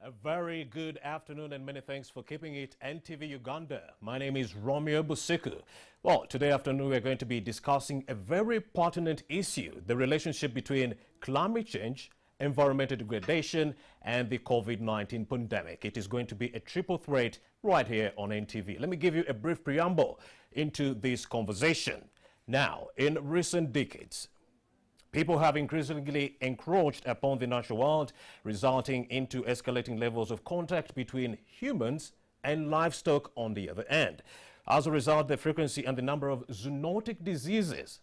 A very good afternoon and many thanks for keeping it NTV Uganda. My name is Romeo Busiku. Well, today afternoon we're going to be discussing a very pertinent issue, the relationship between climate change, environmental degradation and the COVID-19 pandemic. It is going to be a triple threat right here on NTV. Let me give you a brief preamble into this conversation. Now, in recent decades, people have increasingly encroached upon the natural world, resulting into escalating levels of contact between humans and livestock on the other end. As a result, the frequency and the number of zoonotic diseases,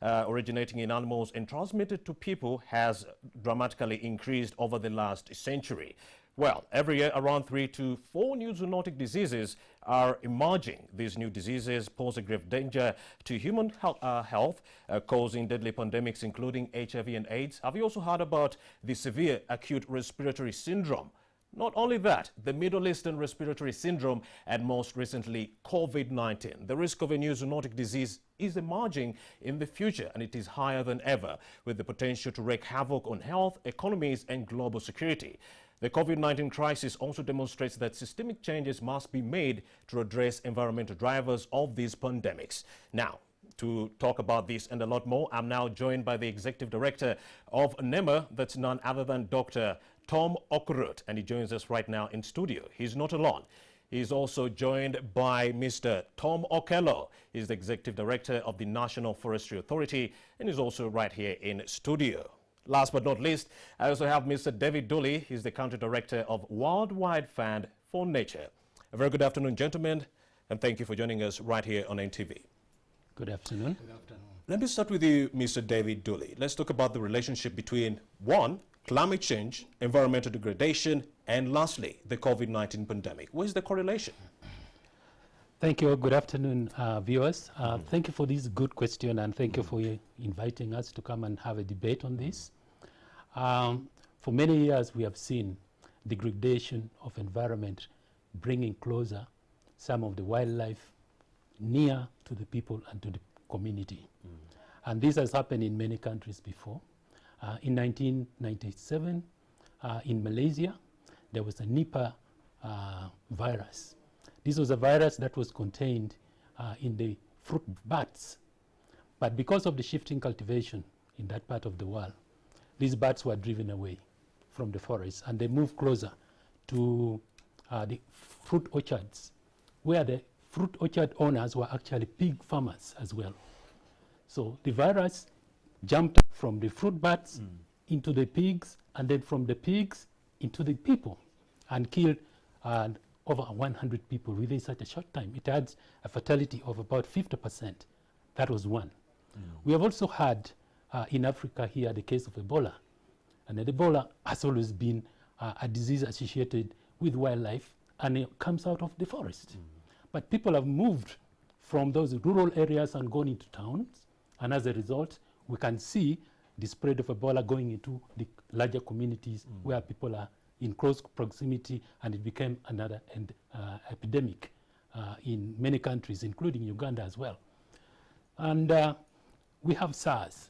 originating in animals and transmitted to people, has dramatically increased over the last century. Well, every year around 3 to 4 new zoonotic diseases are emerging. These new diseases pose a grave danger to human health, causing deadly pandemics including HIV and AIDS. Have you also heard about the severe acute respiratory syndrome? Not only that, the Middle Eastern respiratory syndrome and most recently COVID-19. The risk of a new zoonotic disease is emerging in the future, and it is higher than ever, with the potential to wreak havoc on health, economies and global security. The COVID-19 crisis also demonstrates that systemic changes must be made to address environmental drivers of these pandemics. Now, to talk about this and a lot more, I'm now joined by the Executive Director of NEMA, that's none other than Dr. Tom Okrut, and he joins us right now in studio. He's not alone. He's also joined by Mr. Tom Okello. He's the Executive Director of the National Forestry Authority, and he's also right here in studio. Last but not least, I also have Mr. David Dooley. He's the Country Director of Worldwide Fund for Nature. A very good afternoon, gentlemen, and thank you for joining us right here on NTV. Good afternoon. Good afternoon. Let me start with you, Mr. David Dooley. Let's talk about the relationship between, one, climate change, environmental degradation, and lastly, the COVID-19 pandemic. Where's the correlation? Thank you. Good afternoon, viewers. Thank you for this good question, and thank you for inviting us to come and have a debate on this. For many years, we have seen degradation of environment bringing closer some of the wildlife near to the people and to the community. And this has happened in many countries before. In 1997, in Malaysia, there was a Nipah virus. This was a virus that was contained in the fruit bats. But because of the shifting cultivation in that part of the world, these bats were driven away from the forest, and they moved closer to the fruit orchards, where the fruit orchard owners were actually pig farmers as well. So the virus jumped from the fruit bats into the pigs, and then from the pigs into the people, and killed over 100 people within such a short time. It had a fatality of about 50%. That was one. We have also had in Africa here the case of Ebola. And Ebola has always been a disease associated with wildlife, and it comes out of the forest. But people have moved from those rural areas and gone into towns, and as a result, we can see the spread of Ebola going into the larger communities where people are in close proximity, and it became another epidemic in many countries, including Uganda as well. And we have SARS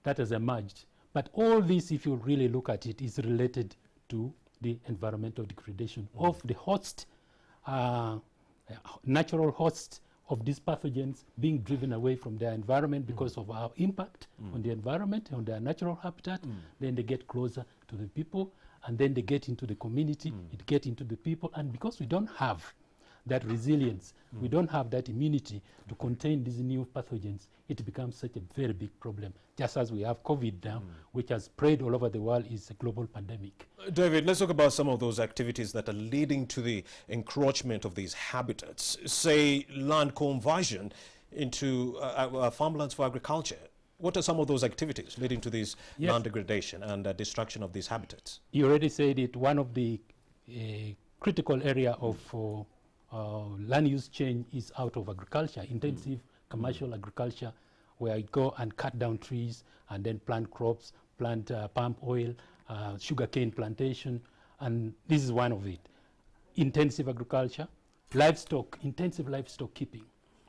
that has emerged. But all this, if you really look at it, is related to the environmental degradation of the host, natural hosts of these pathogens being driven away from their environment because of our impact on the environment, on their natural habitat. Then they get closer to the people, and then they get into the community, it gets into the people. And because we don't have that resilience, we don't have that immunity to contain these new pathogens, it becomes such a very big problem. Just as we have COVID now, which has spread all over the world, is a global pandemic. David, let's talk about some of those activities that are leading to the encroachment of these habitats. Say land conversion into farmlands for agriculture. What are some of those activities leading to this land degradation and destruction of these habitats? You already said it. One of the critical area of land use change is out of agriculture, intensive commercial agriculture, where you go and cut down trees and then plant crops, plant palm oil, sugarcane plantation, and this is one of it. Intensive agriculture, livestock, intensive livestock keeping,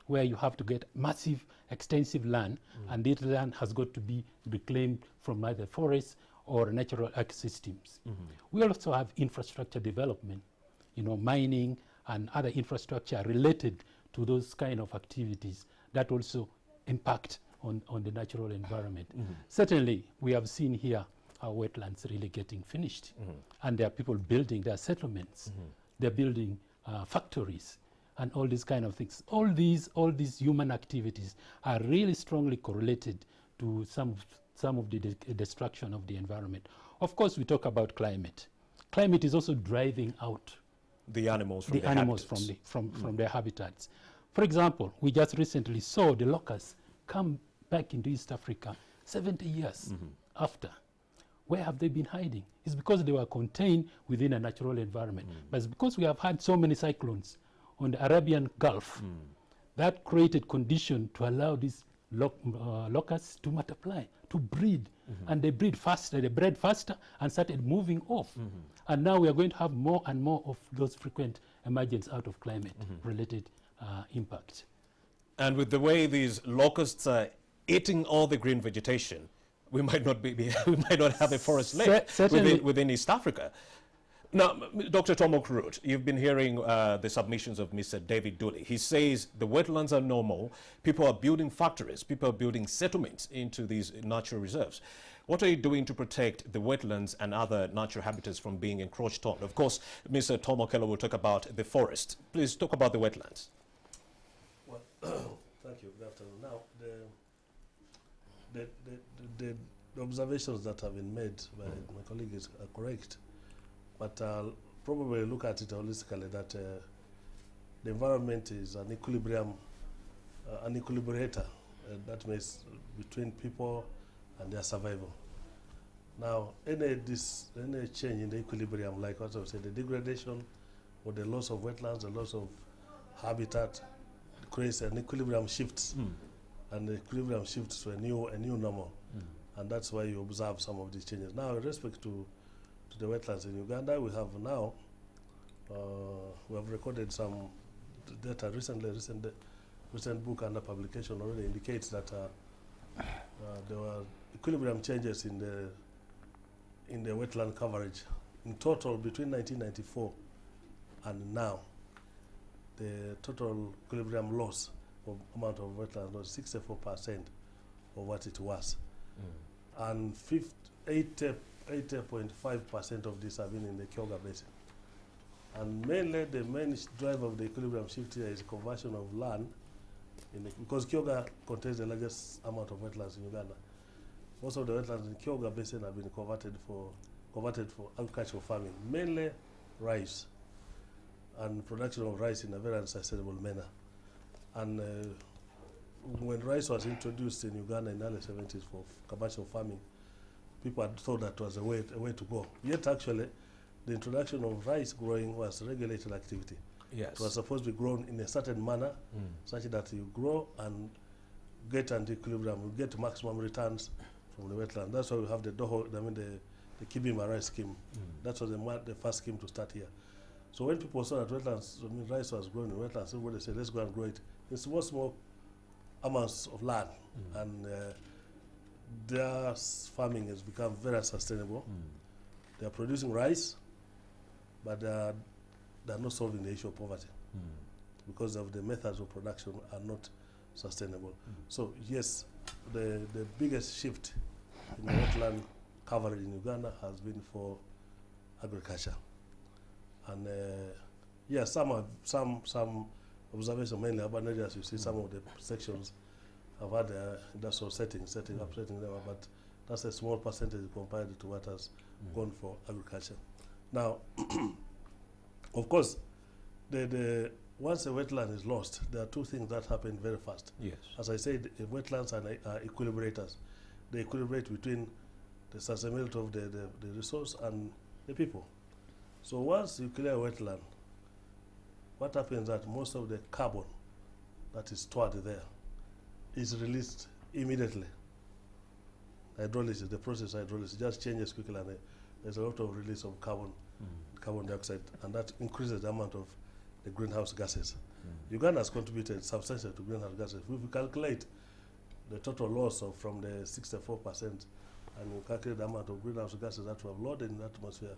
where you have to get massive, extensive land, and this land has got to be reclaimed from either forests or natural ecosystems. We also have infrastructure development, mining and other infrastructure related to those kind of activities that also impact on the natural environment. Certainly, we have seen here our wetlands really getting finished, and there are people building their settlements. They're building factories and all these kind of things. All these human activities are really strongly correlated to some of the destruction of the environment. Of course, we talk about climate. Climate is also driving out the animals from their habitats. For example, we just recently saw the locusts come back into East Africa 70 years after. Where have they been hiding? It's because they were contained within a natural environment. But it's because we have had so many cyclones on the Arabian Gulf that created condition to allow these locusts to multiply, to breed. And they breed faster, they bred faster and started moving off. And now we are going to have more and more of those frequent emergence out of climate-related impact. And with the way these locusts are eating all the green vegetation, we might not we might not have a forest left within East Africa. Now, Dr. Tomok Root, you've been hearing the submissions of Mr. David Dooley. He says the wetlands are normal. People are building factories. People are building settlements into these natural reserves. What are you doing to protect the wetlands and other natural habitats from being encroached on? Of course, Mr. Tomok will talk about the forest. Please talk about the wetlands. Well, thank you. Good afternoon. Now, the observations that have been made by my colleagues are correct. But I'll probably look at it holistically that the environment is an equilibrium, an equilibrator, that means between people and their survival. Now, any change in the equilibrium, like what I said, the degradation or the loss of wetlands, the loss of habitat, creates an equilibrium shift, and the equilibrium shifts to a new normal, and that's why you observe some of these changes. Now, with respect to the wetlands in Uganda, we have now we have recorded some data recently. Recent book under publication already indicates that there were equilibrium changes in the wetland coverage. In total, between 1994 and now, the total equilibrium loss of amount of wetland was 64% of what it was, and 80.5% of this have been in the Kyoga Basin. And mainly, the main driver of the equilibrium shift here is conversion of land, because Kyoga contains the largest amount of wetlands in Uganda. Most of the wetlands in Kyoga Basin have been converted for agricultural farming, mainly rice, and production of rice in a very unsustainable manner. And when rice was introduced in Uganda in the early 70s for commercial farming, people had thought that was a way to go. Yet actually, the introduction of rice growing was a regulated activity. Yes. It was supposed to be grown in a certain manner, such that you grow and get an equilibrium, you get maximum returns from the wetland. That's why we have the Kibima rice scheme. That was the first scheme to start here. So when people saw that wetlands, rice was grown in wetlands, everybody said, let's go and grow it in small amounts of land. And their farming has become very unsustainable. They are producing rice, but they are not solving the issue of poverty because of the methods of production are not sustainable. So yes, the biggest shift in the wetland coverage in Uganda has been for agriculture. And yes, some observation, mainly urban areas, you see some of the sections have had industrial setting up, but that's a small percentage compared to what has gone for agriculture. Now, of course, once a wetland is lost, there are two things that happen very fast. Yes. As I said, wetlands are equilibrators. They equilibrate between the sustainability of the resource and the people. So once you clear a wetland, what happens is that most of the carbon that is stored there is released immediately. Hydrolysis, the process of hydrolysis just changes quickly, and there's a lot of release of carbon dioxide, and that increases the amount of the greenhouse gases. Uganda has contributed substantially to greenhouse gases. If we calculate the total loss from the 64% and you calculate the amount of greenhouse gases that we have loaded in the atmosphere,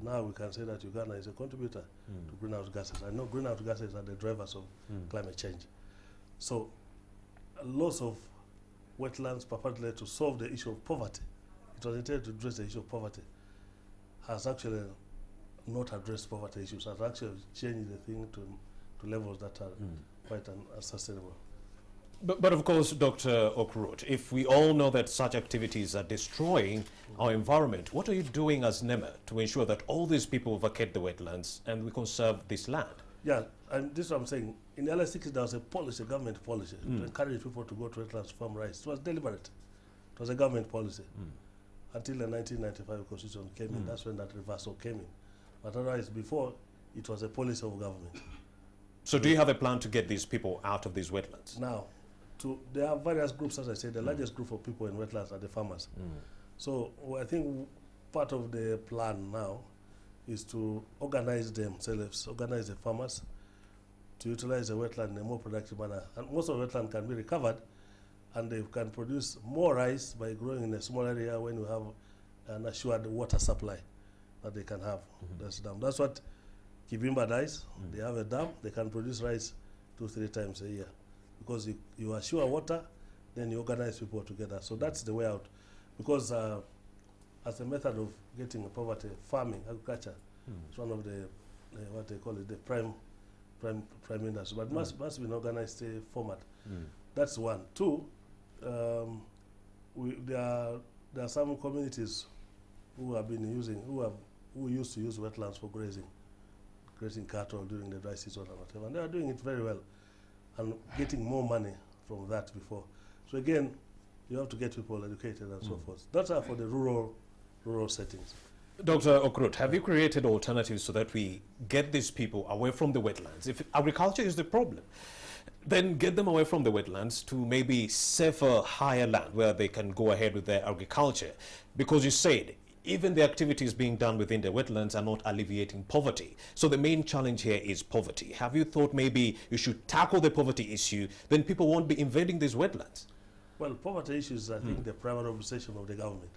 now we can say that Uganda is a contributor to greenhouse gases. I know greenhouse gases are the drivers of climate change. So loss of wetlands, particularly to solve the issue of poverty, it was intended to address the issue of poverty, has actually not addressed poverty issues, has actually changed the thing to levels that are quite unsustainable. But of course, Dr. Okrut, if we all know that such activities are destroying our environment, what are you doing as NEMA to ensure that all these people vacate the wetlands and we conserve this land? Yeah, and this is what I'm saying. In the early 60s, there was a policy, government policy, to encourage people to go to wetlands to farm rice. It was deliberate. It was a government policy. Until the 1995 Constitution came in, that's when that reversal came in. But otherwise, before, it was a policy of government. So do you have a plan to get these people out of these wetlands? Now, there are various groups, as I said, the largest group of people in wetlands are the farmers. So I think part of the plan now is to organize themselves, organize the farmers to utilize the wetland in a more productive manner. And most of the wetland can be recovered, and they can produce more rice by growing in a small area when you have an assured water supply that they can have. That's what Kibimba does. They have a dam, they can produce rice 2-3 times a year. Because you assure water, then you organize people together. So that's the way out. Because as a method of getting poverty, farming, agriculture, it's one of the, what they call it, the prime industry. But must be an organized format. That's one. Two, there are some communities who have been using, who used to use wetlands for grazing cattle during the dry season or whatever. And they are doing it very well and getting more money from that before. So again, you have to get people educated and so forth. That's for the rural settings. Dr. Okrut, have you created alternatives so that we get these people away from the wetlands? If agriculture is the problem, then get them away from the wetlands to maybe safer, higher land where they can go ahead with their agriculture. Because you said, even the activities being done within the wetlands are not alleviating poverty. So the main challenge here is poverty. Have you thought maybe you should tackle the poverty issue, then people won't be invading these wetlands? Well, poverty issues, I think, the primary obsession of the government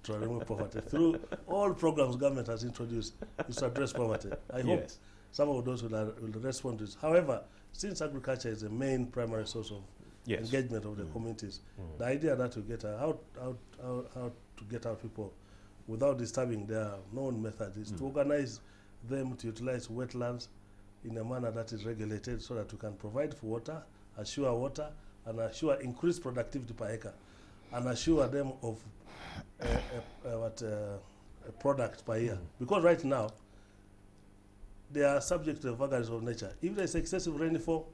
to remove poverty. Through all programs government has introduced is to address poverty. I hope some of those will respond to this. However, since agriculture is the main primary source of engagement of the communities, the idea that to get how to get out people without disturbing their known methods is to organize them to utilize wetlands in a manner that is regulated so that we can provide for water, assure water, and assure increased productivity per acre, and assure them of a product per year. Because right now, they are subject to the vagaries of nature. If there is excessive rainfall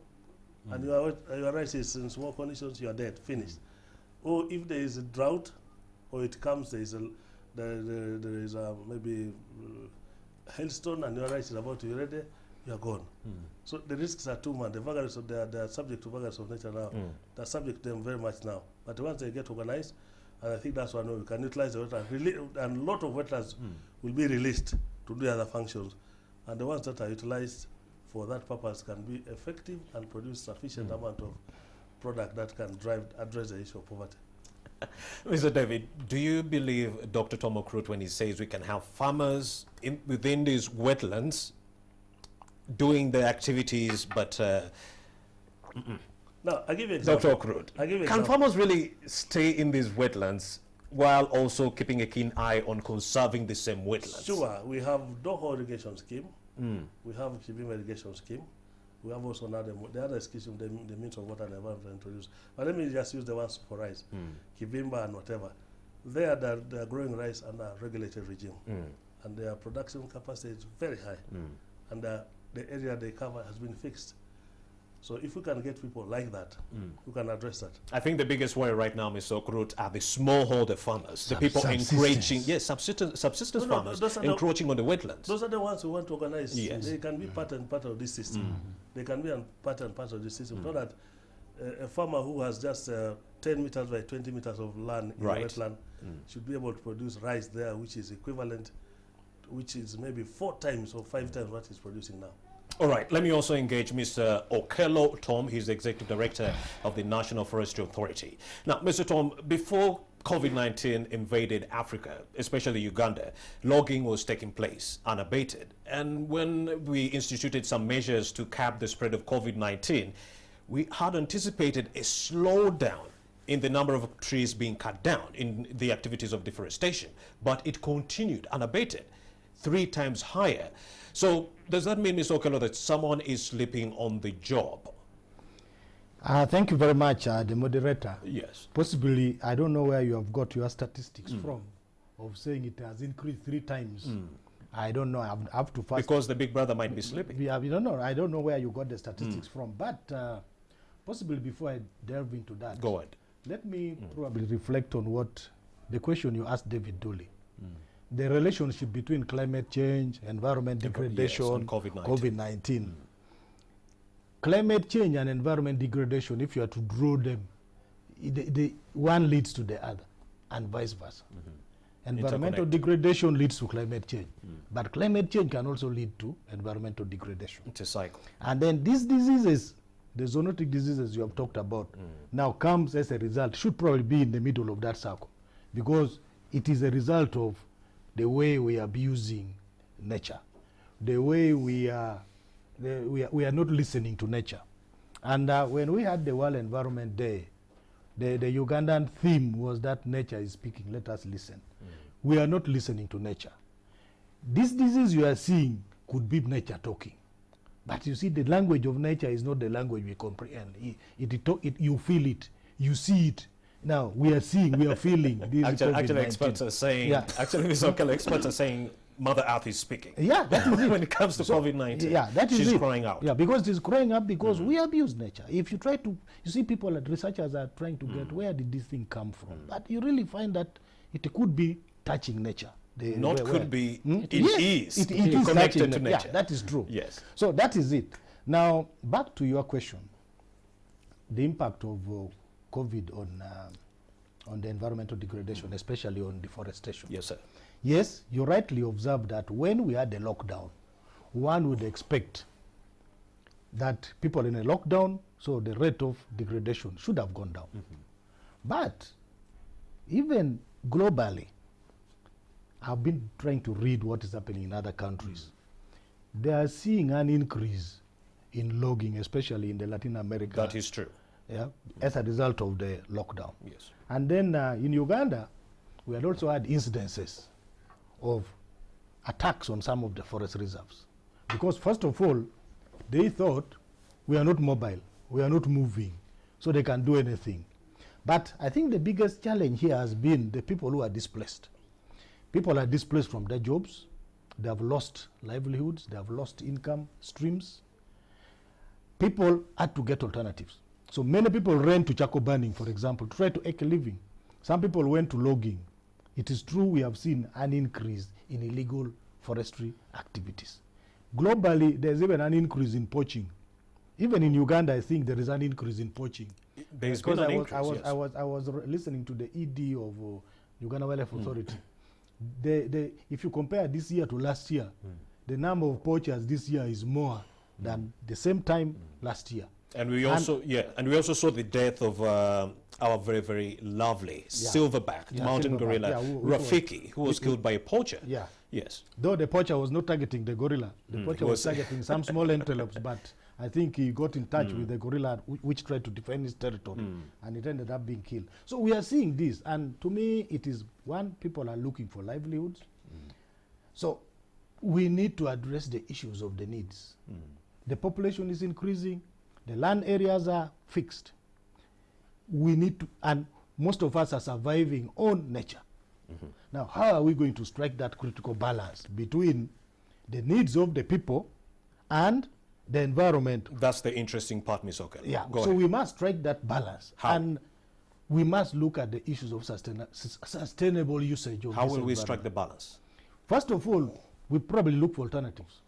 and your rice is in small conditions, you are dead, finished. Or if there is a drought, or it comes, there is maybe hailstone and your rice is about to be ready, you are gone. So the risks are too much. The vagaries of they are subject to vagaries of nature now. They're subject to them very much now. But once they get organized, and I think that's why we can utilize the wetlands, and a lot of wetlands will be released to do other functions. And the ones that are utilized for that purpose can be effective and produce sufficient amount of product that can address the issue of poverty. Mr. David, do you believe Dr. Tom Okrut when he says we can have farmers within these wetlands doing the activities, but... No, I give you an example. Dr. Okrut, can farmers really stay in these wetlands while also keeping a keen eye on conserving the same wetlands? Sure. We have Doho irrigation scheme. We have Kibimba irrigation scheme. We have also now the other scheme, the means of water and environment introduced. But let me just use the ones for rice, Kibimba and whatever. They're growing rice under a regulated regime. And their production capacity is very high. And the area they cover has been fixed. So if we can get people like that, we can address that. I think the biggest worry right now, Mr. Okrut, are the smallholder farmers, the people encroaching, subsistence farmers encroaching on the wetlands. Those are the ones who want to organize. They can be part and part of this system. They can be part and part of this system. Not that a farmer who has just 10 meters by 20 meters of land in a wetland should be able to produce rice there, which is equivalent, which is maybe 4 times or 5 times what he's producing now. All right, let me also engage Mr. Okello Tom. He's the Executive Director of the National Forestry Authority. Now, Mr. Tom, before COVID-19 invaded Africa, especially Uganda, logging was taking place unabated. And when we instituted some measures to cap the spread of COVID-19, we had anticipated a slowdown in the number of trees being cut down in the activities of deforestation, but it continued unabated, 3 times higher. So does that mean, Mr. Okello, that someone is sleeping on the job? Thank you very much, the moderator. Yes. Possibly, I don't know where you have got your statistics from, of saying it has increased 3 times. I don't know. I have to first. Because the big brother might be sleeping. Yeah, we don't know. I don't know where you got the statistics from, but possibly before I delve into that, Go ahead. let me probably reflect on what the question you asked David Dooley. The relationship between climate change, environment degradation, and COVID-19. COVID-19. Climate change and environment degradation, if you are to draw them, the one leads to the other, and vice versa. Environmental degradation leads to climate change, but climate change can also lead to environmental degradation. It's a cycle. And then these diseases, the zoonotic diseases you have talked about, now comes as a result, should probably be in the middle of that circle, because it is a result of the way we are abusing nature, the way we are not listening to nature. And when we had the World Environment Day, the Ugandan theme was that nature is speaking, let us listen. We are not listening to nature. This disease you are seeing could be nature talking. But you see, the language of nature is not the language we comprehend. You feel it, you see it. Now, we are seeing, we are feeling. This Actually, experts are saying, actually, Mr. Okello, experts are saying Mother Earth is speaking. Yeah, that is it. When it comes to COVID-19, yeah, that is she's it. crying out. Yeah, because it is crying out because we abuse nature. If you try to, you see people, researchers are trying to get where did this thing come from. But you really find that it could be touching nature. It is. It is connected to nature. Yeah, that is true. Yes. So that is it. Now, back to your question. The impact of COVID on the environmental degradation, especially on deforestation. Yes, sir. Yes, you rightly observed that when we had the lockdown, one would expect that people in a lockdown, so the rate of degradation should have gone down. But even globally, I've been trying to read what is happening in other countries. They are seeing an increase in logging, especially in the Latin America. That is true. Yeah, as a result of the lockdown. Yes. And then in Uganda, we had also had incidences of attacks on some of the forest reserves. Because first of all, they thought we are not mobile, we are not moving, so they can do anything. But I think the biggest challenge here has been the people who are displaced. People are displaced from their jobs, they have lost livelihoods, they have lost income streams. People had to get alternatives. So many people ran to charcoal burning, for example, to try to make a living. Some people went to logging. It is true we have seen an increase in illegal forestry activities. Globally, there's even an increase in poaching. Even in Uganda, I think there is an increase in poaching. There's been an increase, I was listening to the ED of Uganda Wildlife Authority. If you compare this year to last year, the number of poachers this year is more than the same time last year. And we also saw the death of our very, very lovely silverback mountain gorilla, Rafiki, who was killed by a poacher. Yeah. Yes. Though the poacher was not targeting the gorilla. The poacher was targeting some small antelopes, but I think he got in touch with the gorilla which tried to defend his territory, and it ended up being killed. So we are seeing this, and to me it is, one, people are looking for livelihoods. So we need to address the issues of the needs. The population is increasing, the land areas are fixed. We need to, and most of us are surviving on nature. Now, how are we going to strike that critical balance between the needs of the people and the environment? That's the interesting part, Ms. Okello. Yeah, Go so ahead. we must strike that balance. How? And we must look at the issues of sustainable usage of How this will we environment. strike the balance? First of all, we probably look for alternatives.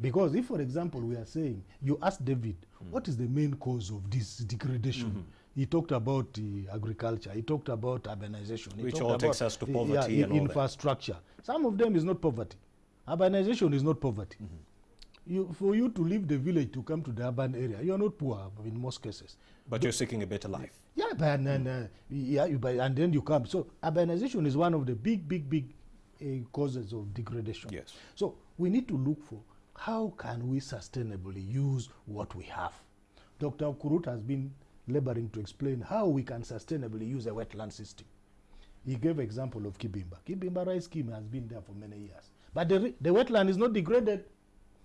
Because if, for example, we are saying, you ask David, what is the main cause of this degradation? He talked about agriculture, he talked about urbanization. Which all takes us to poverty and all infrastructure. Some of them is not poverty. Urbanization is not poverty. for you to leave the village to come to the urban area, you are not poor in most cases. But you're seeking a better life. Yeah, but, and then you come. So urbanization is one of the big causes of degradation. Yes. So we need to look for how can we sustainably use what we have. Dr. Kurut has been laboring to explain how we can sustainably use a wetland system. He gave example of Kibimba. Kibimba rice scheme has been there for many years. But the wetland is not degraded.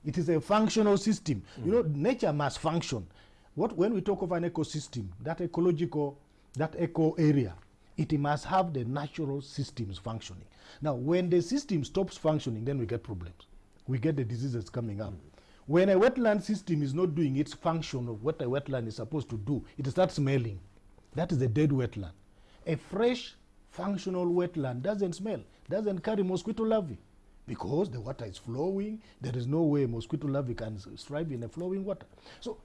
It is a functional system. You know, nature must function. When we talk of an ecosystem, that ecological, that eco area, it must have the natural systems functioning. Now, when the system stops functioning, then we get problems. We get the diseases coming up. When a wetland system is not doing its function of what a wetland is supposed to do, it starts smelling. That is a dead wetland. A fresh, functional wetland doesn't smell, doesn't carry mosquito larvae, because the water is flowing. There is no way mosquito larvae can thrive in a flowing water. So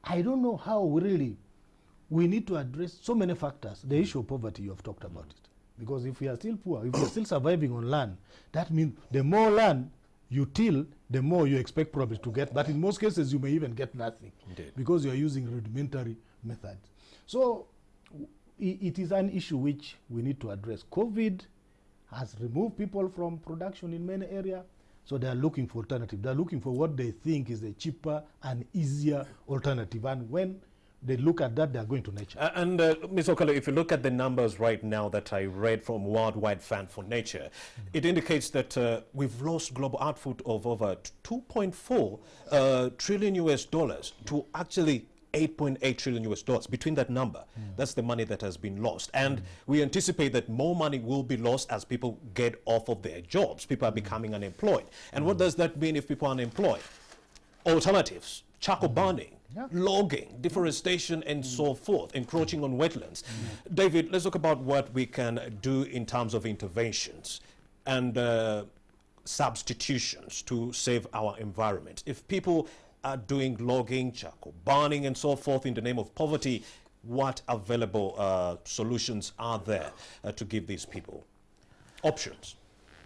I don't know how we need to address so many factors. The issue of poverty, you have talked about it. Because if we are still poor, if we are still surviving on land, that means the more land you till, the more you expect probably to get. But in most cases, you may even get nothing. Indeed. Because you are using rudimentary methods. So it is an issue which we need to address. COVID has removed people from production in many areas, so they are looking for alternative. They are looking for what they think is a cheaper and easier alternative. And when they look at that, they are going to nature. And Ms. Okalo, if you look at the numbers right now that I read from Worldwide Fund for Nature, it indicates that we've lost global output of over 2.4 trillion US dollars to actually 8.8 trillion US dollars. Between that number, that's the money that has been lost. And we anticipate that more money will be lost as people get off of their jobs. People are becoming unemployed. And what does that mean if people are unemployed? Alternatives, charcoal burning, logging, deforestation, and so forth, encroaching on wetlands. David, let's talk about what we can do in terms of interventions and substitutions to save our environment. If people are doing logging, charcoal burning, and so forth in the name of poverty, what available solutions are there to give these people options?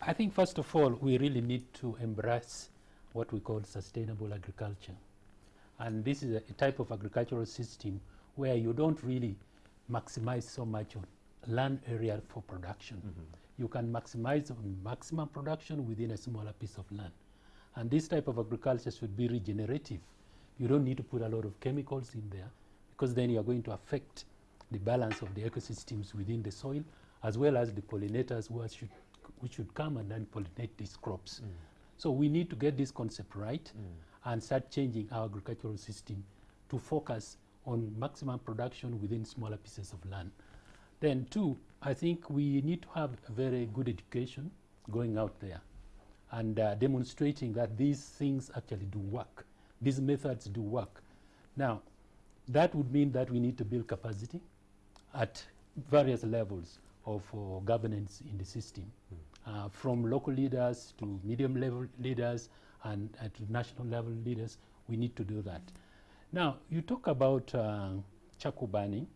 I think first of all, we really need to embrace what we call sustainable agriculture. And this is a type of agricultural system where you don't really maximize so much on land area for production. You can maximize maximum production within a smaller piece of land. And this type of agriculture should be regenerative. You don't need to put a lot of chemicals in there, because then you are going to affect the balance of the ecosystems within the soil, as well as the pollinators who should come and then pollinate these crops. So we need to get this concept right and start changing our agricultural system to focus on maximum production within smaller pieces of land. Then two, I think we need to have a very good education going out there and demonstrating that these things actually do work. These methods do work. Now, that would mean that we need to build capacity at various levels of governance in the system, from local leaders to medium level leaders and to national level leaders. We need to do that. Now, you talk about charcoal burning.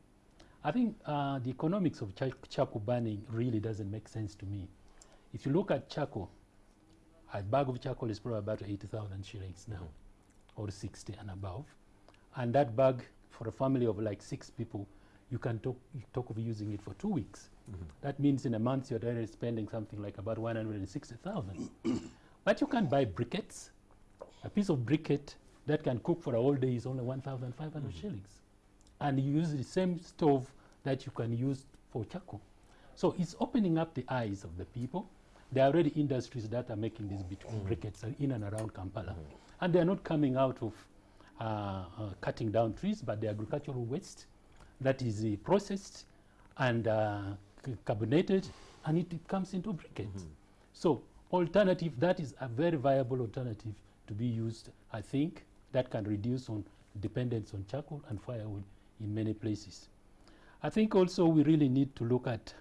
I think the economics of charcoal burning really doesn't make sense to me. If you look at charcoal, a bag of charcoal is probably about 80,000 shillings now, or 60 and above. And that bag, for a family of like 6 people, you can talk of using it for 2 weeks. That means in a month you're already spending something like about 160,000. But you can buy briquettes. A piece of briquette that can cook for a whole day is only 1,500 shillings. And you use the same stove that you can use for charcoal. So it's opening up the eyes of the people. There are already industries that are making these briquettes in and around Kampala. And they're not coming out of cutting down trees, but the agricultural waste that is processed and carbonated, and it comes into briquettes. So alternative, that is a very viable alternative to be used, I think, that can reduce on dependence on charcoal and firewood in many places. I think also we really need to look at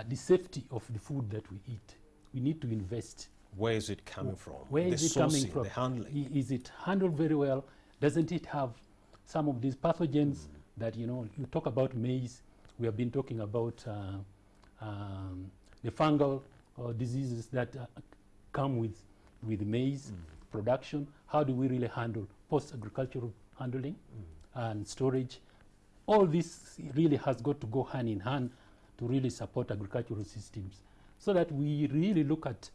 the safety of the food that we eat. We need to invest. Where is it coming from? Where is it coming from? The handling. Is it handled very well? Doesn't it have some of these pathogens that, you know, you talk about maize. We have been talking about the fungal diseases that come with maize. production, how do we really handle post-agricultural handling and storage. All this really has got to go hand in hand to really support agricultural systems, so that we really look at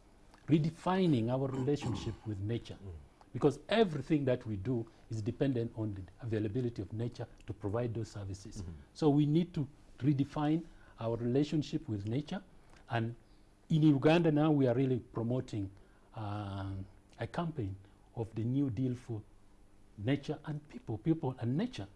redefining our relationship with nature, because everything that we do is dependent on the availability of nature to provide those services. So we need to redefine our relationship with nature, and in Uganda now we are really promoting a campaign of the New Deal for nature and people and nature,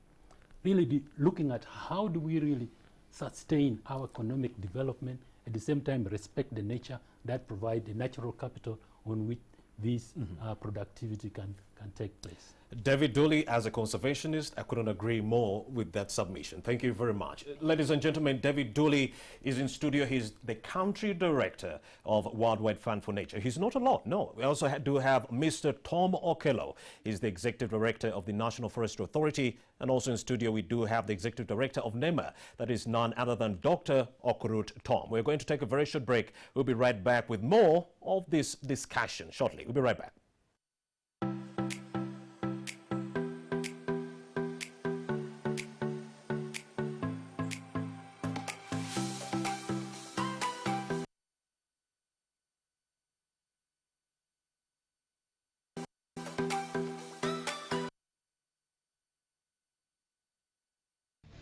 really looking at how do we really sustain our economic development, at the same time respect the nature that provide the natural capital on which this productivity can take place. David Dooley, as a conservationist, I couldn't agree more with that submission. Thank you very much. Ladies and gentlemen, David Dooley is in studio. He's the country director of Worldwide Fund for Nature. He's not alone, no. We also do have Mr. Tom Okello. He's the executive director of the National Forestry Authority. And also in studio, we do have the executive director of NEMA. That is none other than Dr. Okurut Tom. We're going to take a very short break. We'll be right back with more of this discussion shortly. We'll be right back.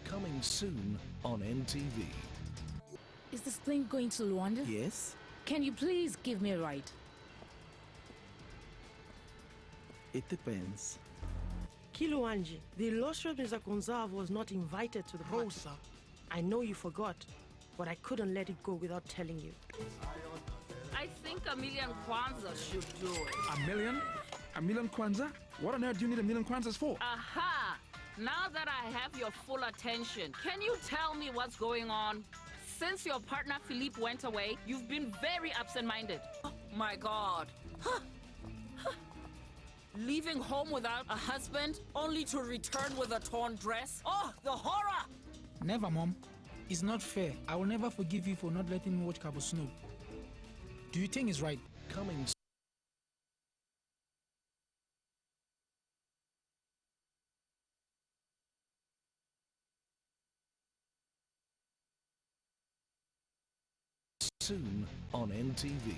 Coming soon on NTV. Is this plane going to Luanda? Yes? Can you please give me a ride? It depends. Kiluanji, the illustrious Mr. Gonzalez was not invited to the party. Rosa. I know you forgot, but I couldn't let it go without telling you. I think a million kwanzaa should do it. A million? A million kwanzaa? What on earth do you need a million kwanzaas for? Aha! Now that I have your full attention, can you tell me what's going on? Since your partner Philippe went away, you've been very absent-minded. Oh my God. Leaving home without a husband, only to return with a torn dress? Oh, the horror! Never, Mom. It's not fair. I will never forgive you for not letting me watch Cabo Snow. Do you think it's right? Coming soon on NTV.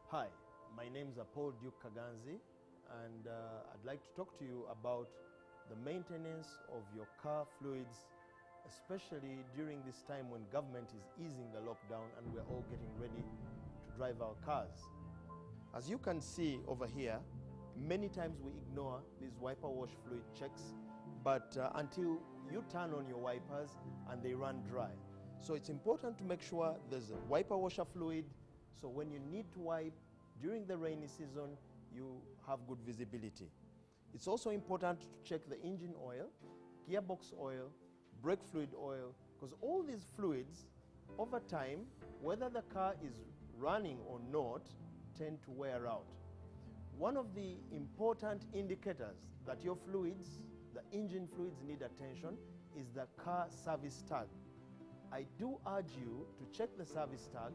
Hi, my name is Paul Duke Kaganzi, and I'd like to talk to you about the maintenance of your car fluids, especially during this time when government is easing the lockdown and we're all getting ready to drive our cars. As you can see over here, many times we ignore these wiper wash fluid checks, but until you turn on your wipers and they run dry. So it's important to make sure there's a wiper washer fluid, so when you need to wipe during the rainy season, you have good visibility. It's also important to check the engine oil, gearbox oil, brake fluid oil, because all these fluids, over time, whether the car is running or not, tend to wear out. One of the important indicators that your fluids, the engine fluids, need attention is the car service tag. I do urge you to check the service tag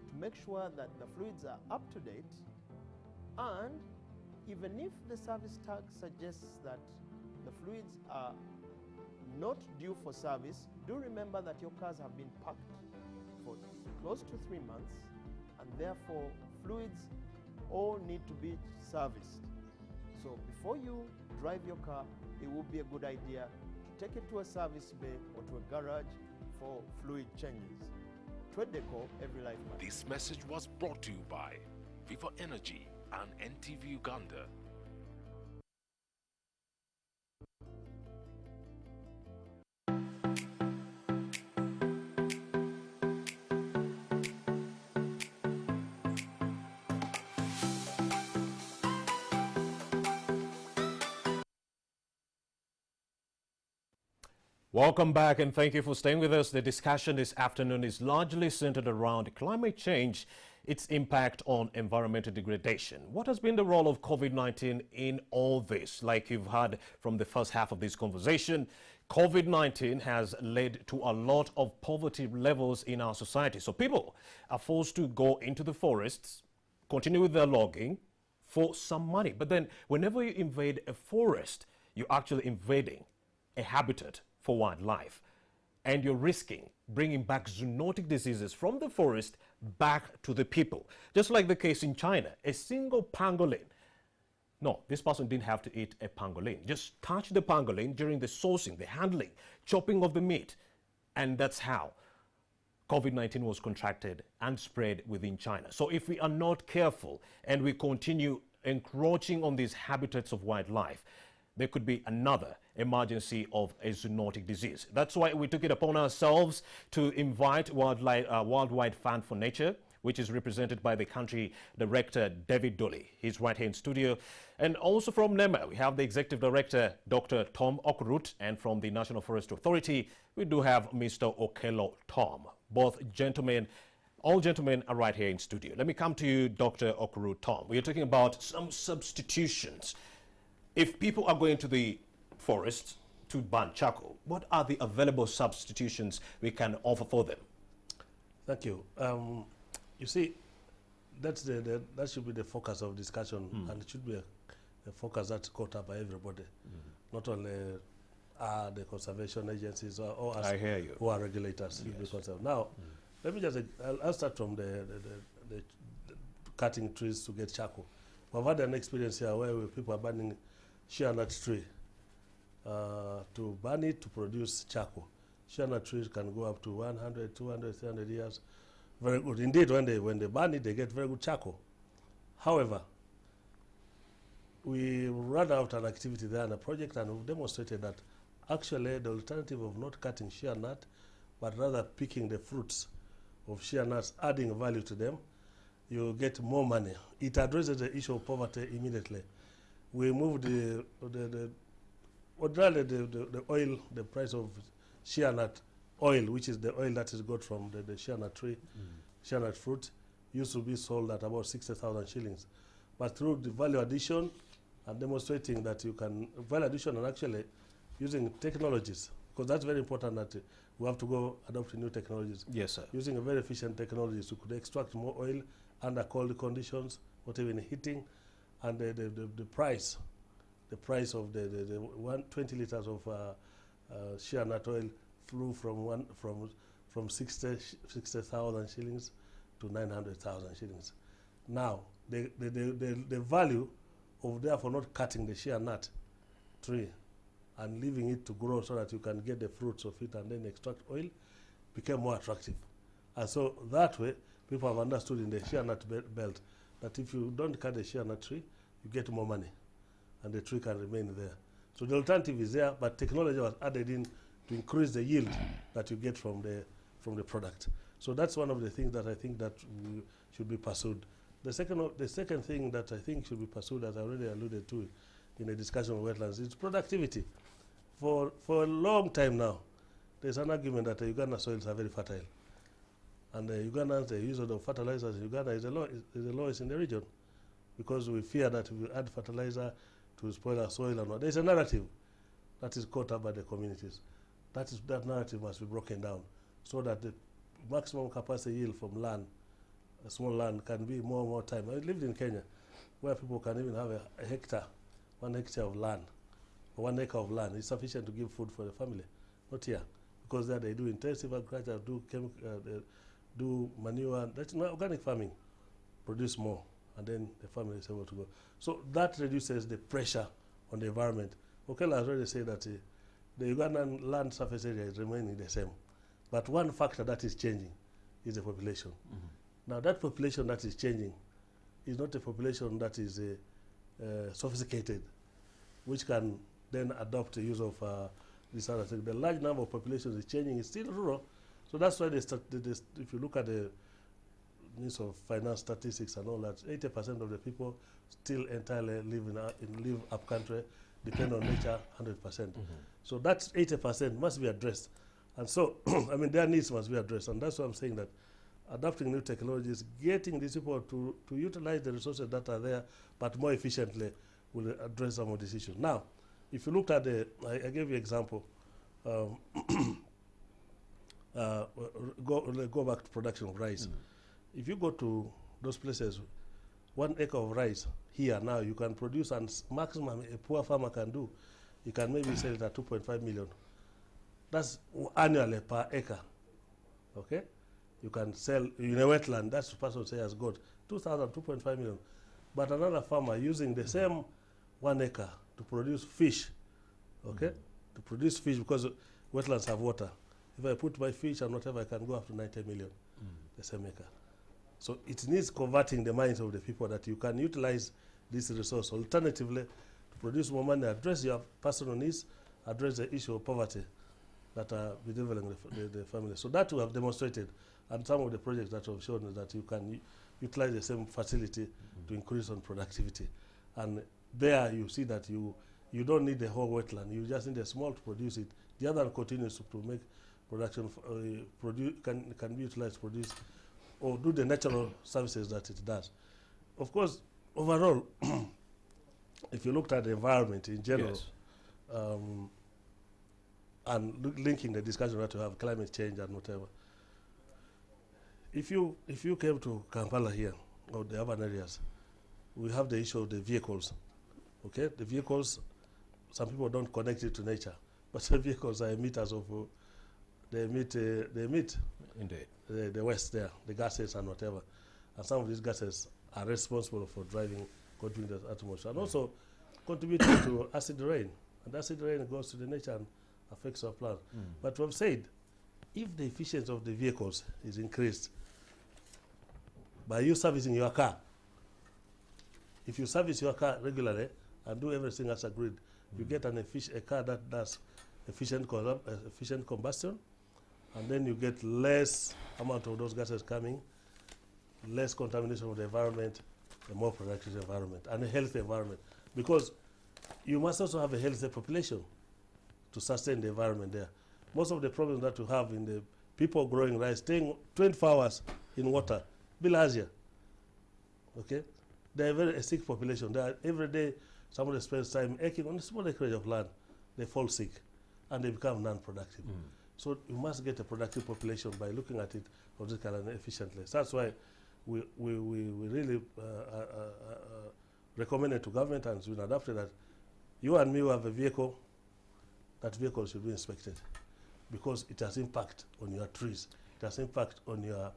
to make sure that the fluids are up to date, and even if the service tag suggests that the fluids are not due for service, do remember that your cars have been parked for close to 3 months, and therefore fluids all need to be serviced. So before you drive your car, it would be a good idea to take it to a service bay or to a garage for fluid changes. Twedeco, every life matters. This message was brought to you by Viva Energy and NTV Uganda. Welcome back, and thank you for staying with us. The discussion this afternoon is largely centered around climate change, its impact on environmental degradation. What has been the role of COVID-19 in all this? Like you've heard from the first half of this conversation, COVID-19 has led to a lot of poverty levels in our society. So people are forced to go into the forests, continue with their logging for some money. But then whenever you invade a forest, you're actually invading a habitat for wildlife. And you're risking bringing back zoonotic diseases from the forest back to the people. Just like the case in China, a single pangolin. No, this person didn't have to eat a pangolin. Just touch the pangolin during the sourcing, the handling, chopping of the meat. And that's how COVID-19 was contracted and spread within China. So if we are not careful and we continue encroaching on these habitats of wildlife, there could be another emergency of a zoonotic disease. That's why we took it upon ourselves to invite Worldwide Fund for Nature, which is represented by the country director, David Dolly. He's right here in studio. And also from NEMA, we have the executive director, Dr. Tom Okrut. And from the National Forest Authority, we do have Mr. Okello Tom. Both gentlemen, all gentlemen are right here in studio. Let me come to you, Dr. Okrut Tom. We are talking about some substitutions. If people are going to the forest to burn charcoal, what are the available substitutions we can offer for them? Thank you. You see, that should be the focus of discussion, and it should be a focus that's caught up by everybody, not only the conservation agencies or us who are regulators. Yes. Now, let me just, I'll start from the cutting trees to get charcoal. We've had an experience here where people are burning shea nut tree to burn it to produce charcoal. Shea nut trees can go up to 100, 200, 300 years. Very good. Indeed, when they burn it, they get very good charcoal. However, we ran out an activity there and a project, and we've demonstrated that actually the alternative of not cutting shea nut, but rather picking the fruits of shea nuts, adding value to them, you get more money. It addresses the issue of poverty immediately. We moved the oil, the price of shea nut oil, which is the oil that is got from the shea nut tree, shea nut fruit, used to be sold at about 60,000 shillings. But through the value addition and demonstrating that you can, value addition and actually using technologies, because that's very important that we have to go adopt new technologies. Yes, sir. Using a very efficient technologies, you could extract more oil under cold conditions, not even heating, and the price of the 20 liters of shea nut oil flew from 60,000 shillings to 900,000 shillings. Now, the value of therefore not cutting the shea nut tree and leaving it to grow so that you can get the fruits of it and then extract oil became more attractive. And so that way, people have understood in the shea nut belt that if you don't cut the shea nut tree, you get more money and the tree can remain there. So the alternative is there, but technology was added in to increase the yield that you get from the product. So that's one of the things that I think that should be pursued. The second thing that I think should be pursued, as I already alluded to in the discussion of wetlands, is productivity. For a long time now, there's an argument that the Uganda soils are very fertile. And the Ugandans, the use of fertilizers in Uganda is the lowest in the region, because we fear that if we add fertilizer to spoil our soil or not. There's a narrative that is caught up by the communities. That narrative must be broken down so that the maximum capacity yield from land, a small land, can be more and more time. I lived in Kenya, where people can even have a hectare, 1 hectare of land, or 1 acre of land. It's sufficient to give food for the family. Not here, because there they do intensive agriculture, do manure. That's not organic farming. Produce more, and then the family is able to go. So that reduces the pressure on the environment. Okello has already said that the Ugandan land surface area is remaining the same. But one factor that is changing is the population. Now that population that is changing is not a population that is sophisticated, which can then adopt the use of this other thing. The large number of populations is changing. It's still rural. So that's why if you look at the needs of finance statistics and all that, 80% of the people still entirely live up country, depend on nature 100%. So that 80% must be addressed. And so, I mean, their needs must be addressed. And that's why I'm saying that adopting new technologies, getting these people to utilize the resources that are there, but more efficiently, will address some of these issues. Now, if you looked at I gave you an example go back to production of rice. If you go to those places, 1 acre of rice here now, you can produce, and maximum a poor farmer can do, you can maybe sell it at 2.5 million. That's annually per acre. Okay? You can sell in a wetland, that's the person say has got 2.5 million. But another farmer using the same 1 acre to produce fish, okay? To produce fish, because wetlands have water. If I put my fish and whatever, I can go up to 90 million, the same acre. So it needs converting the minds of the people that you can utilize this resource alternatively to produce more money, address your personal needs, address the issue of poverty that are bedeviling the family. So that we have demonstrated, and some of the projects that have shown that you can utilize the same facility to increase on productivity. And there you see that you don't need the whole wetland, you just need a small to produce it. The other continues to make production, can be utilized to produce or do the natural services that it does. Of course, overall, if you looked at the environment in general, yes. And linking the discussion that we have, climate change and whatever, if you came to Kampala here, or the urban areas, we have the issue of the vehicles. Okay, the vehicles, some people don't connect it to nature, but the vehicles are emitters of, they emit Indeed. The waste there, the gases and whatever. And some of these gases are responsible for contributing to the atmosphere, and also contributing to acid rain. And acid rain goes to the nature and affects our plant. But we've said, if the efficiency of the vehicles is increased by you servicing your car, if you service your car regularly and do everything as agreed, you get a car that does efficient combustion, and then you get less amount of those gases coming, less contamination of the environment, a more productive environment, and a healthy environment. Because you must also have a healthy population to sustain the environment there. Most of the problems that you have in the people growing rice, staying 24 hours in water, bilharzia, okay? They're a very sick population. They are, every day, somebody spends time aching on a small acreage of land, they fall sick, and they become non-productive. So you must get a productive population by looking at it of this kind of efficiently. So that's why we really recommend it to government, and it's been adopted that you and me who have a vehicle, that vehicle should be inspected, because it has impact on your trees, it has impact on your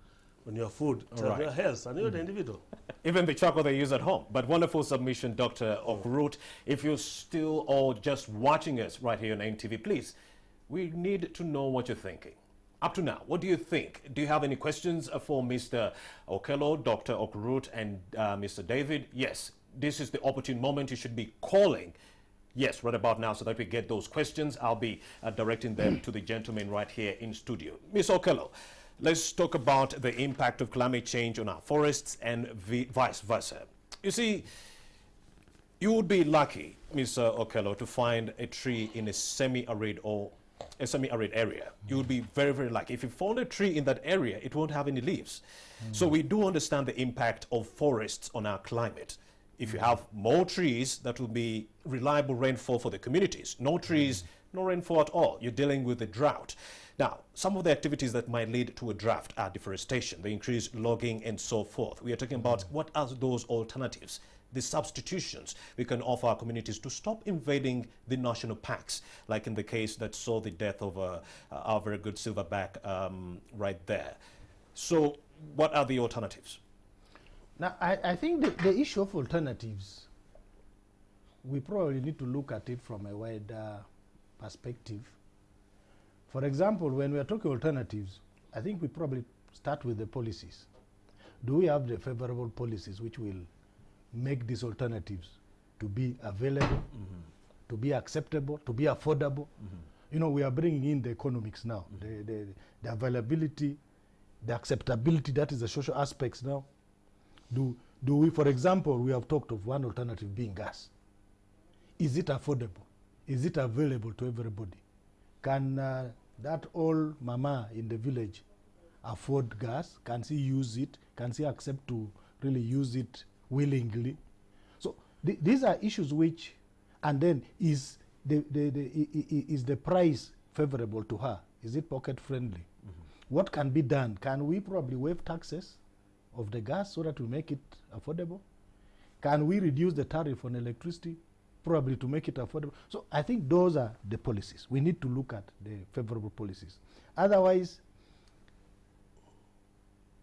food, your health, and you're the individual. Even the charcoal they use at home. But wonderful submission, Dr. Okrut. If you're still all just watching us right here on NTV, please, we need to know what you're thinking. Up to now, what do you think? Do you have any questions for Mr. Okello, Dr. Okrut, and Mr. David? Yes, this is the opportune moment. You should be calling. Yes, right about now, so that we get those questions. I'll be directing them to the gentleman right here in studio. Ms. Okello, let's talk about the impact of climate change on our forests and vice versa. You see, you would be lucky, Mr. Okello, to find a tree in a semi-arid or a semi-arid area. You would be very, very lucky. If you found a tree in that area, it won't have any leaves. So we do understand the impact of forests on our climate. If you have more trees, that will be reliable rainfall for the communities. No trees, no rainfall at all. You're dealing with the drought. Now, some of the activities that might lead to a drought are deforestation, the increased logging, and so forth. We are talking about what are those alternatives, the substitutions we can offer our communities to stop invading the national parks, like in the case that saw the death of our very good silverback right there. So what are the alternatives? Now, I think the issue of alternatives, we probably need to look at it from a wider perspective. For example, when we are talking alternatives, I think we probably start with the policies. Do we have the favorable policies which will make these alternatives to be available, to be acceptable, to be affordable? You know, we are bringing in the economics now, the availability, the acceptability, that is the social aspects now. Do we, for example, we have talked of one alternative being gas. Is it affordable? Is it available to everybody? Can that old mama in the village afford gas? Can she use it? Can she accept to really use it willingly? So these are issues which, and then is the price favorable to her? Is it pocket friendly? What can be done? Can we probably waive taxes of the gas so that we make it affordable? Can we reduce the tariff on electricity, probably to make it affordable? So I think those are the policies. We need to look at the favorable policies. Otherwise,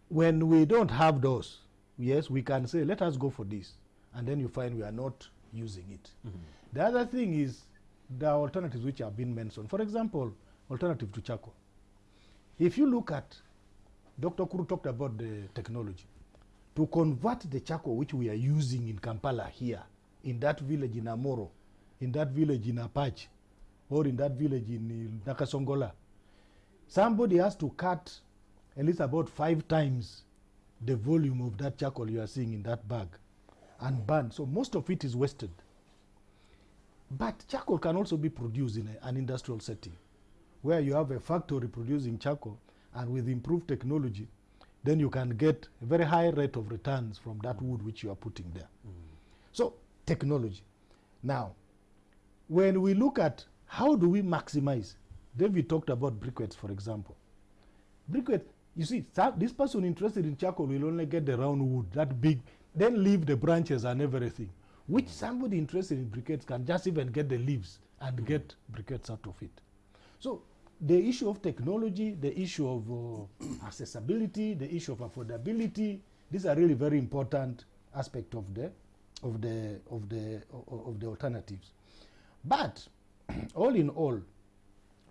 when we don't have those, yes, we can say, let us go for this. And then you find we are not using it. The other thing is the alternatives which have been mentioned. For example, alternative to charcoal. If you look at, Dr. Kuru talked about the technology. To convert the charcoal which we are using in Kampala here, in that village in Amoro, in that village in Apache, or in that village in Nakasongola, somebody has to cut at least about 5 times the volume of that charcoal you are seeing in that bag and burn. So most of it is wasted. But charcoal can also be produced in an industrial setting where you have a factory producing charcoal, and with improved technology, then you can get a very high rate of returns from that wood which you are putting there. So technology. Now, when we look at how do we maximize, David talked about briquettes, for example. Briquettes, you see, this person interested in charcoal will only get the round wood, that big, then leave the branches and everything, which somebody interested in briquettes can just even get the leaves and get briquettes out of it. So the issue of technology, the issue of accessibility, the issue of affordability, these are really very important aspects of the alternatives. But all in all,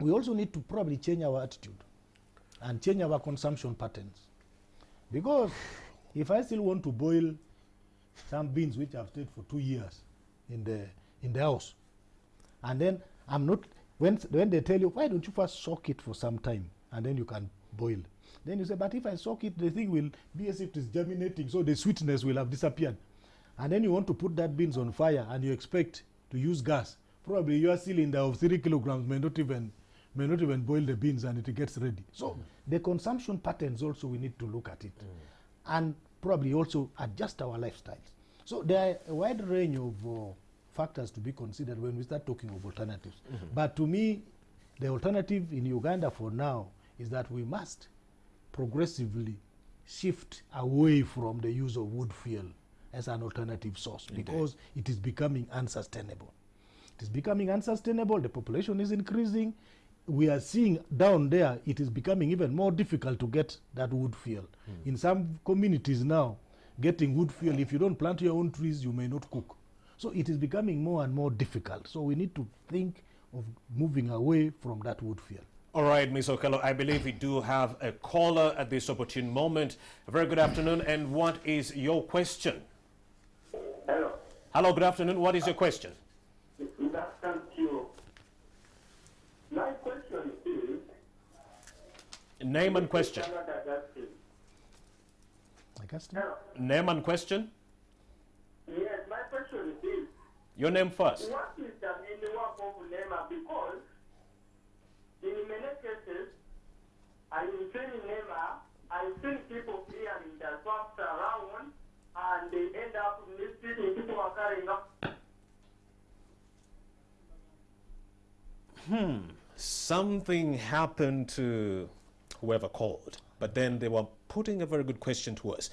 we also need to probably change our attitude and change our consumption patterns. Because if I still want to boil some beans which have stayed for 2 years in the house, and then I'm not, when they tell you, why don't you first soak it for some time and then you can boil? Then you say, but if I soak it, the thing will be as if it is germinating, so the sweetness will have disappeared. And then you want to put that beans on fire and you expect to use gas. Probably your cylinder of 3 kilograms may not even boil the beans and it gets ready. So the consumption patterns also, we need to look at it. And probably also adjust our lifestyles. So there are a wide range of factors to be considered when we start talking of alternatives. But to me, the alternative in Uganda for now is that we must progressively shift away from the use of wood fuel as an alternative source, because it is becoming unsustainable. It is becoming unsustainable, the population is increasing. We are seeing down there, it is becoming even more difficult to get that wood fuel. In some communities now, getting wood fuel, if you don't plant your own trees, you may not cook. So it is becoming more and more difficult. So we need to think of moving away from that wood fuel. All right, Ms. Okello, I believe we do have a caller at this opportune moment. A very good afternoon, and what is your question? Hello. Hello, good afternoon. What is your question? Good afternoon to you. My question is... Name and question. Name and question? Yes, my question is this. Your name first. What is the meaning of NEMA? Because in many cases, I am in NEMA, I've seen people clearing the swamps around, and they end up missing, people are carrying up. Something happened to whoever called, but then they were putting a very good question to us.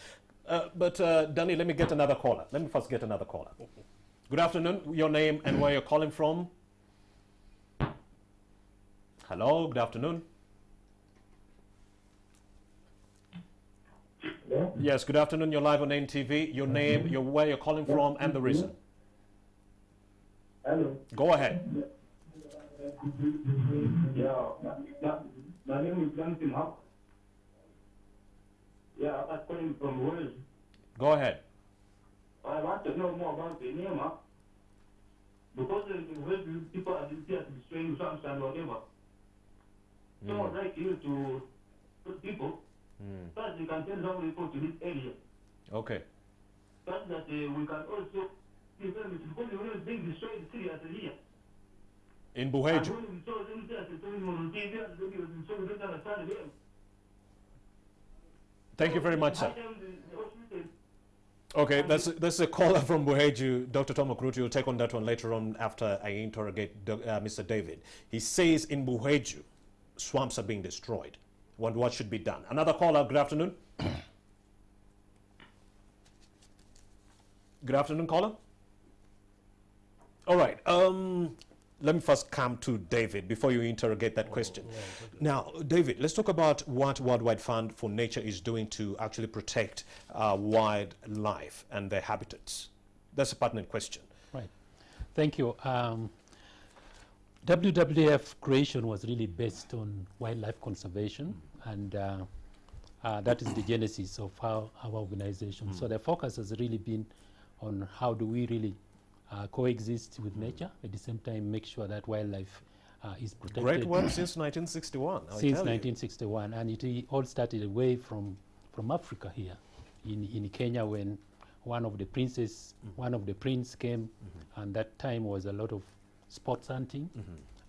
But Danny, let me get another caller. Let me first get another caller. Good afternoon, your name and where you're calling from. Hello, good afternoon. Yeah. Yes, good afternoon, you're live on NTV. Your name, where you're calling from, and the reason. Hello. Go ahead. Yeah, my name is Jonathan Hawk. Yeah, I'm calling from Wales. Go ahead. I want to know more about the NEMA, because in Wales people are destroying swamps and whatever. So I'd like you to put people, first you can tell some people to this area. Okay. But that we can also give them, because the Wales being destroyed seriously here. In Buheju. Thank you very much, sir. Okay, that's a caller from Buheju. Dr. Tom Okrut, you'll take on that one later on after I interrogate Mr. David. He says in Buheju, swamps are being destroyed. What should be done? Another caller, good afternoon. Good afternoon, caller. All right, let me first come to David before you interrogate that question. Now, David, let's talk about what Worldwide Fund for Nature is doing to actually protect wildlife and their habitats. That's a pertinent question. Right. Thank you. WWF creation was really based on wildlife conservation, and that is the genesis of our organization. So the focus has really been on how do we really coexist with nature, at the same time make sure that wildlife is protected. Great work since 1961. Since 1961, and it all started away from Africa here in Kenya, when one of the princes came, and that time was a lot of sports hunting,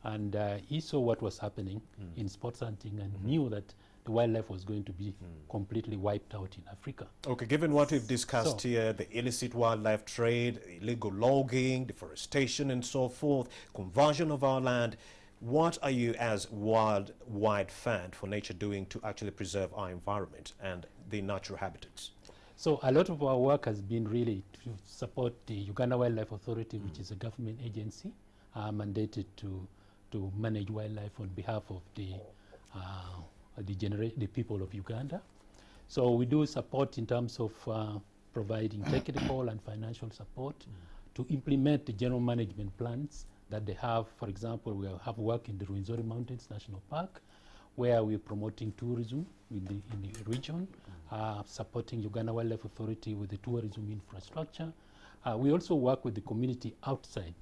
and he saw what was happening in sports hunting and knew that the wildlife was going to be completely wiped out in Africa. Okay, given what we've discussed here, the illicit wildlife trade, illegal logging, deforestation and so forth, conversion of our land, what are you as Worldwide Fund for Nature doing to actually preserve our environment and the natural habitats? So a lot of our work has been really to support the Uganda Wildlife Authority, which is a government agency mandated to manage wildlife on behalf of the people of Uganda. So we do support in terms of providing technical and financial support to implement the general management plans that they have. For example, we have work in the Rwenzori Mountains National Park, where we're promoting tourism in the region, supporting Uganda Wildlife Authority with the tourism infrastructure. We also work with the community outside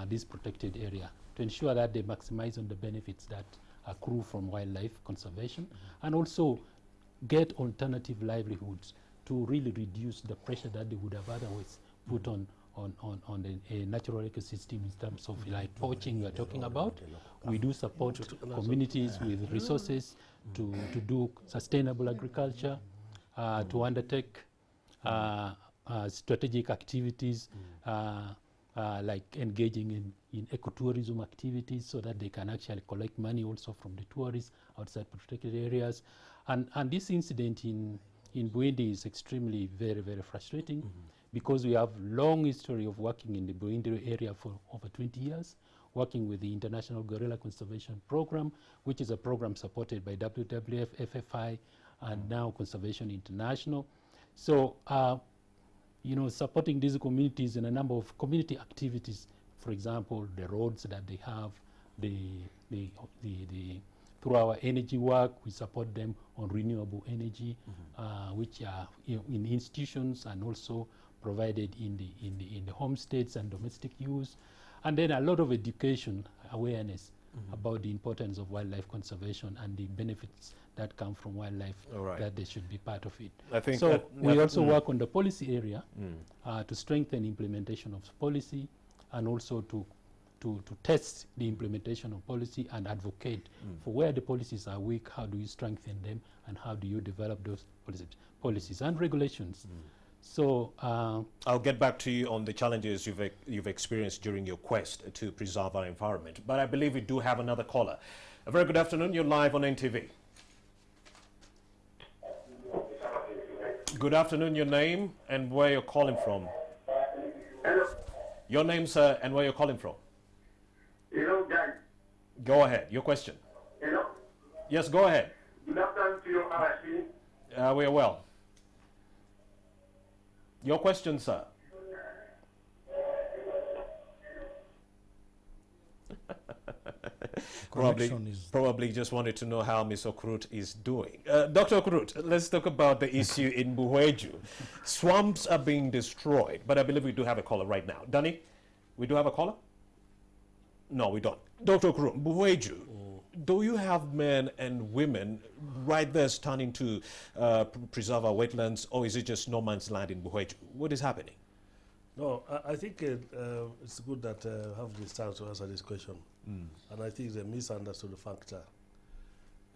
this protected area to ensure that they maximize on the benefits that accrue from wildlife conservation, and also get alternative livelihoods to really reduce the pressure that they would have otherwise put on a natural ecosystem in terms of like poaching we are talking about. We do support communities with resources to do sustainable agriculture, to undertake strategic activities like engaging in ecotourism activities, so that they can actually collect money also from the tourists outside protected areas. And this incident in Buindi is extremely very frustrating, because we have long history of working in the Buindi area for over 20 years, working with the International Gorilla Conservation Program, which is a program supported by WWF, FFI, and now Conservation International. So supporting these communities in a number of community activities, for example, the roads that they have, through our energy work, we support them on renewable energy, which are in institutions and also provided in the homesteads and domestic use, and then a lot of education awareness about the importance of wildlife conservation and the benefits that come from wildlife, that they should be part of it. I think so we also work on the policy area to strengthen implementation of policy, and also to test the implementation of policy and advocate for where the policies are weak, how do you strengthen them, and how do you develop those policies and regulations. So I'll get back to you on the challenges you've experienced during your quest to preserve our environment. But I believe we do have another caller. A very good afternoon. You're live on NTV. Good afternoon. Your name and where you're calling from. Hello. Your name, sir, and where you're calling from. Hello, guys. Go ahead. Your question. Hello. Yes, go ahead. Good afternoon to you, Arashi. We are well. Your question, sir. Probably just wanted to know how Ms. Okrut is doing. Dr. Okrut, let's talk about the issue in Buheju. Swamps are being destroyed, but I believe we do have a caller right now. Danny, we do have a caller? No, we don't. Dr. Okrut, Buheju, do you have men and women right there standing to preserve our wetlands, or is it just no man's land in Buheju? What is happening? No, I think it's good that I have this chance to answer this question. And I think it's a misunderstood factor.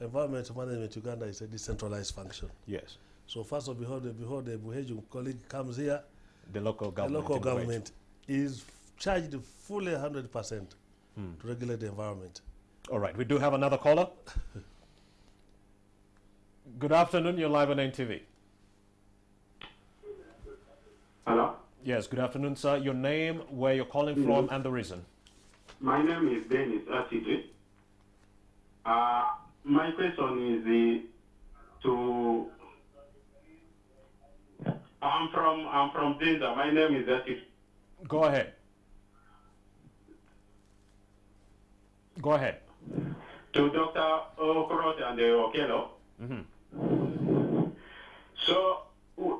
Environment management Uganda is a decentralized function. Yes. So first of all, before the Buheju colleague comes here, the local government is charged fully 100% to regulate the environment. All right, we do have another caller. Good afternoon, you're live on NTV. Hello? Yes, good afternoon, sir. Your name, where you're calling from, and the reason. My name is Dennis Atide. My question is I'm from Dinda. My name is Atide. Go ahead. Go ahead. To Dr. Okrot and Okello. So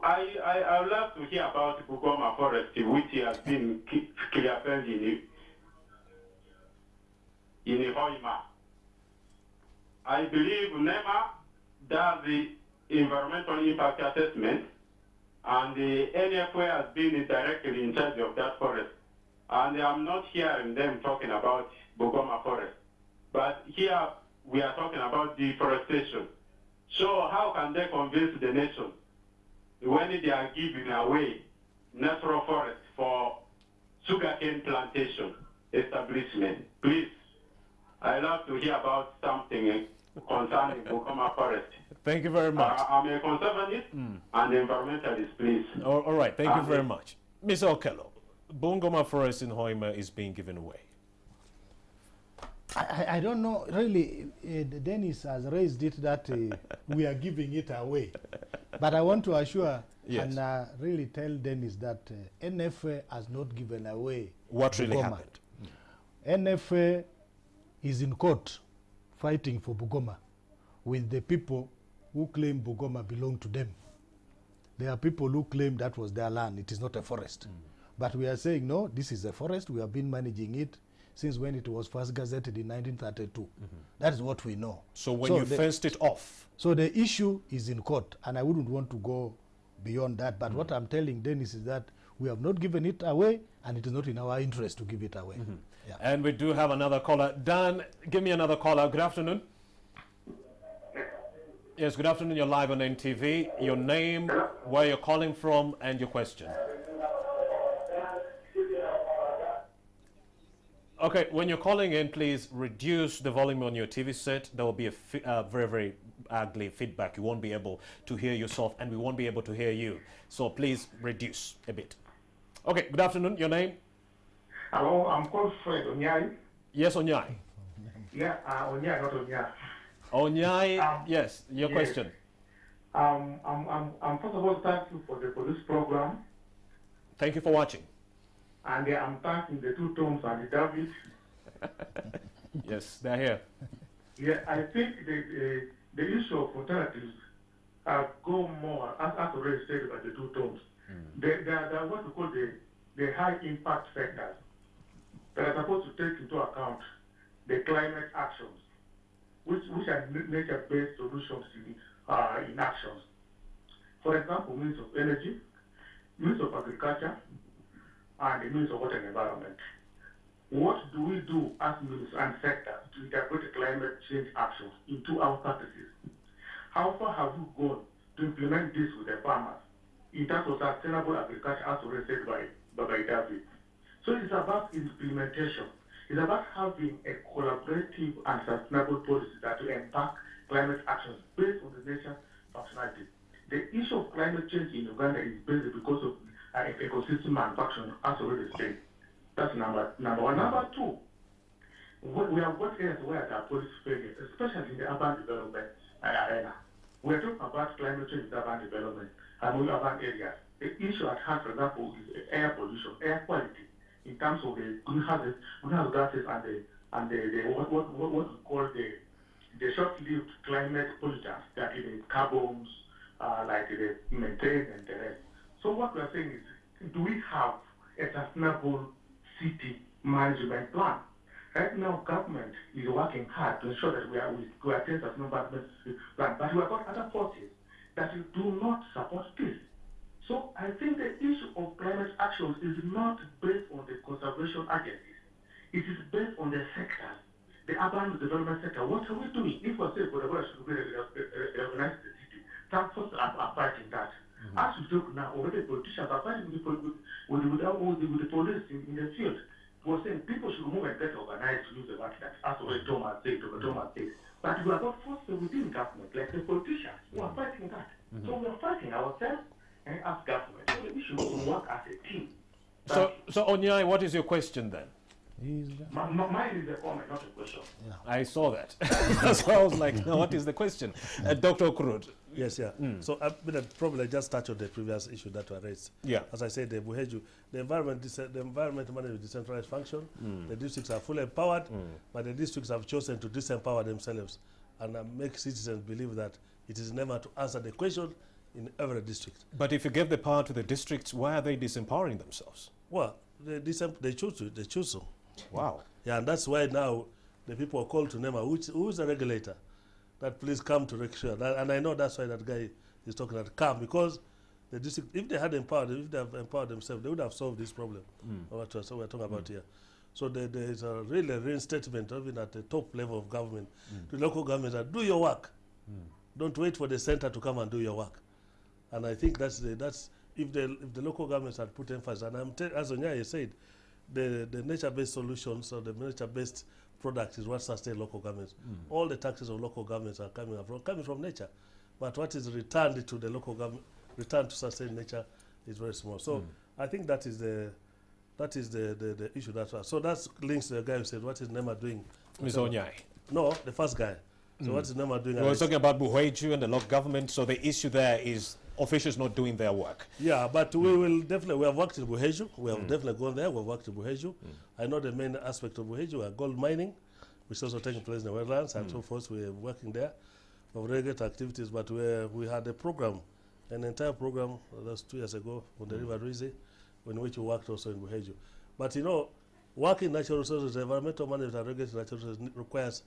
I would love to hear about Bugoma Forest, which has been clear-felled in Hoima. I believe NEMA does the environmental impact assessment, and the NFA has been directly in charge of that forest. And I'm not hearing them talking about Bugoma Forest. But here we are talking about deforestation. So how can they convince the nation when they are giving away natural forest for sugarcane plantation establishment? Please, I'd love to hear about something concerning Bukoma Forest. Thank you very much. I'm a conservative and environmentalist, please. All right, thank you very much. Mr. Okello, Bungoma Forest in Hoima is being given away. I don't know, really, Dennis has raised it that we are giving it away. But I want to assure and really tell Dennis that NFA has not given away what really happened. NFA is in court fighting for Bugoma with the people who claim Bugoma belong to them. There are people who claim that was their land. It is not a forest. But we are saying, no, this is a forest. We have been managing it since when it was first gazetted in 1932. That is what we know. So when you fenced it off? So the issue is in court, and I wouldn't want to go beyond that. But what I'm telling Dennis is that we have not given it away, and it is not in our interest to give it away. Yeah. And we do have another caller. Dan, give me another caller. Good afternoon. Yes, good afternoon. You're live on NTV. Your name, where you're calling from, and your question. Okay, when you're calling in, please reduce the volume on your TV set. There will be a very, very ugly feedback. You won't be able to hear yourself, and we won't be able to hear you. So please reduce a bit. Okay, good afternoon. Your name? Hello, I'm called Fred Onyai. Yes, Onyai. Yeah, Onyai, not Onyai. Onyai, yes, your question. I'm first of all, thank you for this program. Thank you for watching. And I'm thanking the two Toms and the David. Yes, they're here. Yeah, I think the issue of alternatives go more, as already said by the two Toms. They are what we call the high impact sectors that are supposed to take into account the climate actions, which are nature-based solutions in actions. For example, means of energy, means of agriculture, and the means of water and environment. What do we do as means and sectors to integrate climate change actions into our practices? How far have we gone to implement this with the farmers in terms of sustainable agriculture, as already said by David? So it's about implementation. It's about having a collaborative and sustainable policy that will impact climate actions based on the nature functionality. The issue of climate change in Uganda is based because of ecosystem manufacturing, as already said. That's number one. Number two, we have got areas where there are policy failures, especially in the urban development arena. We are talking about climate change in urban development and in urban areas. The issue at hand, for example, is air pollution, air quality, in terms of the greenhouse gases and the what we call the short-lived climate pollutants, that is the carbons, like the methane and the rest. So what we are saying is, do we have a sustainable city management plan? Right now, government is working hard to ensure that we attain sustainable management plan, but we have got other forces that do not support this. So I think the issue of climate actions is not based on the conservation agencies. It is based on the sectors, the urban development sector. What are we doing? If we say for the world should be organized the city, some forces are fighting took now, already politicians are fighting with the police in the field. Was saying people should move and get organized to use the market, as already Thomas said, Dr. Thomas said. But we are not forced within government, like the politicians who are fighting that. So we are fighting ourselves and as government. So we should work as a team. So Onyai, what is your question then? Mine is a comment, not a question. Yeah. I saw that. That's why I was like, no, what is the question? Dr. Okrut. Yes, yeah. So probably I just touched on the previous issue that were raised. Yeah. As I said, the environment management decentralized function. The districts are fully empowered, but the districts have chosen to disempower themselves and make citizens believe that it is never to answer the question in every district. But if you give the power to the districts, why are they disempowering themselves? Well, they choose to. They choose to. Wow. Yeah, and that's why now the people are called to NEMA, who is the regulator, that please come to make sure. And I know that's why that guy is talking about come, because the district, if they have empowered themselves, they would have solved this problem. What we're talking about here. So there is a really reinstatement, even at the top level of government, to local governments that do your work. Don't wait for the center to come and do your work. And I think if the local governments had put emphasis, and as Onyai said, the nature-based solutions or the nature-based product is what sustain local governments. All the taxes of local governments are coming from nature, but what is returned to the local government, returned to sustain nature, is very small. So I think that is the issue. So that links to the guy who said, "What is NEMA doing?" Ms. Onyai. No, the first guy. So what is NEMA doing? We were talking about Buhweju and the local government. So the issue there is officials not doing their work. Yeah, but we have worked in Buhweju. We have definitely gone there. We've worked in Buhweju. I know the main aspect of Buhweju are gold mining, which is also taking place in the wetlands and so forth. We're working there for regular activities, but we had a program, an entire program, that's 2 years ago on the River Ruizi, in which we worked also in Buhweju. But you know, working natural resources, environmental management and regulatory natural resources requires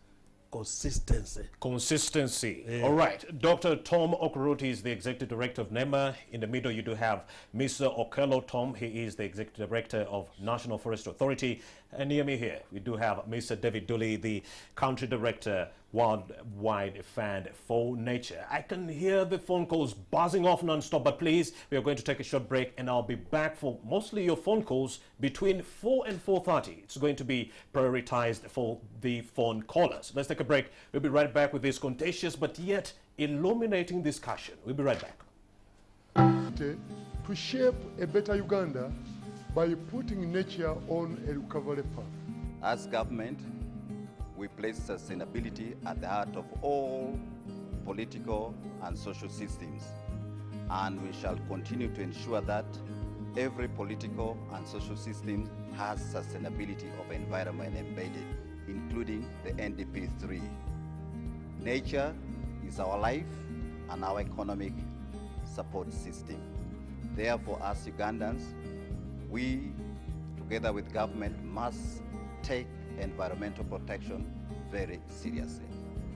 consistency. Consistency. Yeah. All right. Dr. Tom Okrut is the Executive Director of NEMA. In the middle, you do have Mr. Okello Tom. He is the Executive Director of National Forest Authority. And near me here, we do have Mr. David Dooley, the Country Director, Worldwide Fund for Nature. I can hear the phone calls buzzing off non-stop, but please, we are going to take a short break, and I'll be back for mostly your phone calls between 4 and 4:30. It's going to be prioritized for the phone callers. Let's take a break. We'll be right back with this contentious but yet illuminating discussion. We'll be right back. To shape a better Uganda by putting nature on a recovery path. As government, we place sustainability at the heart of all political and social systems, and we shall continue to ensure that every political and social system has sustainability of environment embedded, including the NDP 3. Nature is our life and our economic support system. Therefore, as Ugandans, we, together with government, must take environmental protection very seriously.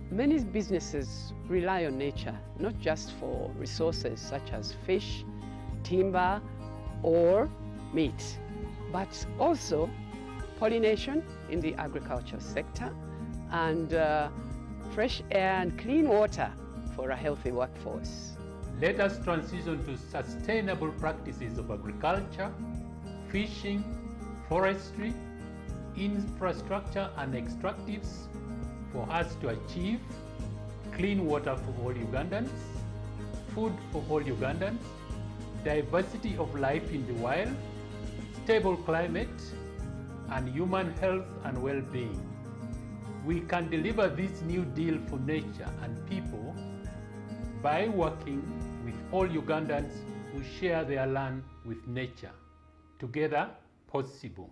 Many businesses rely on nature, not just for resources such as fish, timber, or meat, but also pollination in the agricultural sector and fresh air and clean water for a healthy workforce. Let us transition to sustainable practices of agriculture, fishing, forestry, infrastructure and extractives for us to achieve clean water for all Ugandans, food for all Ugandans, diversity of life in the wild, stable climate, and human health and well-being. We can deliver this new deal for nature and people by working with all Ugandans who share their land with nature. Together, possible.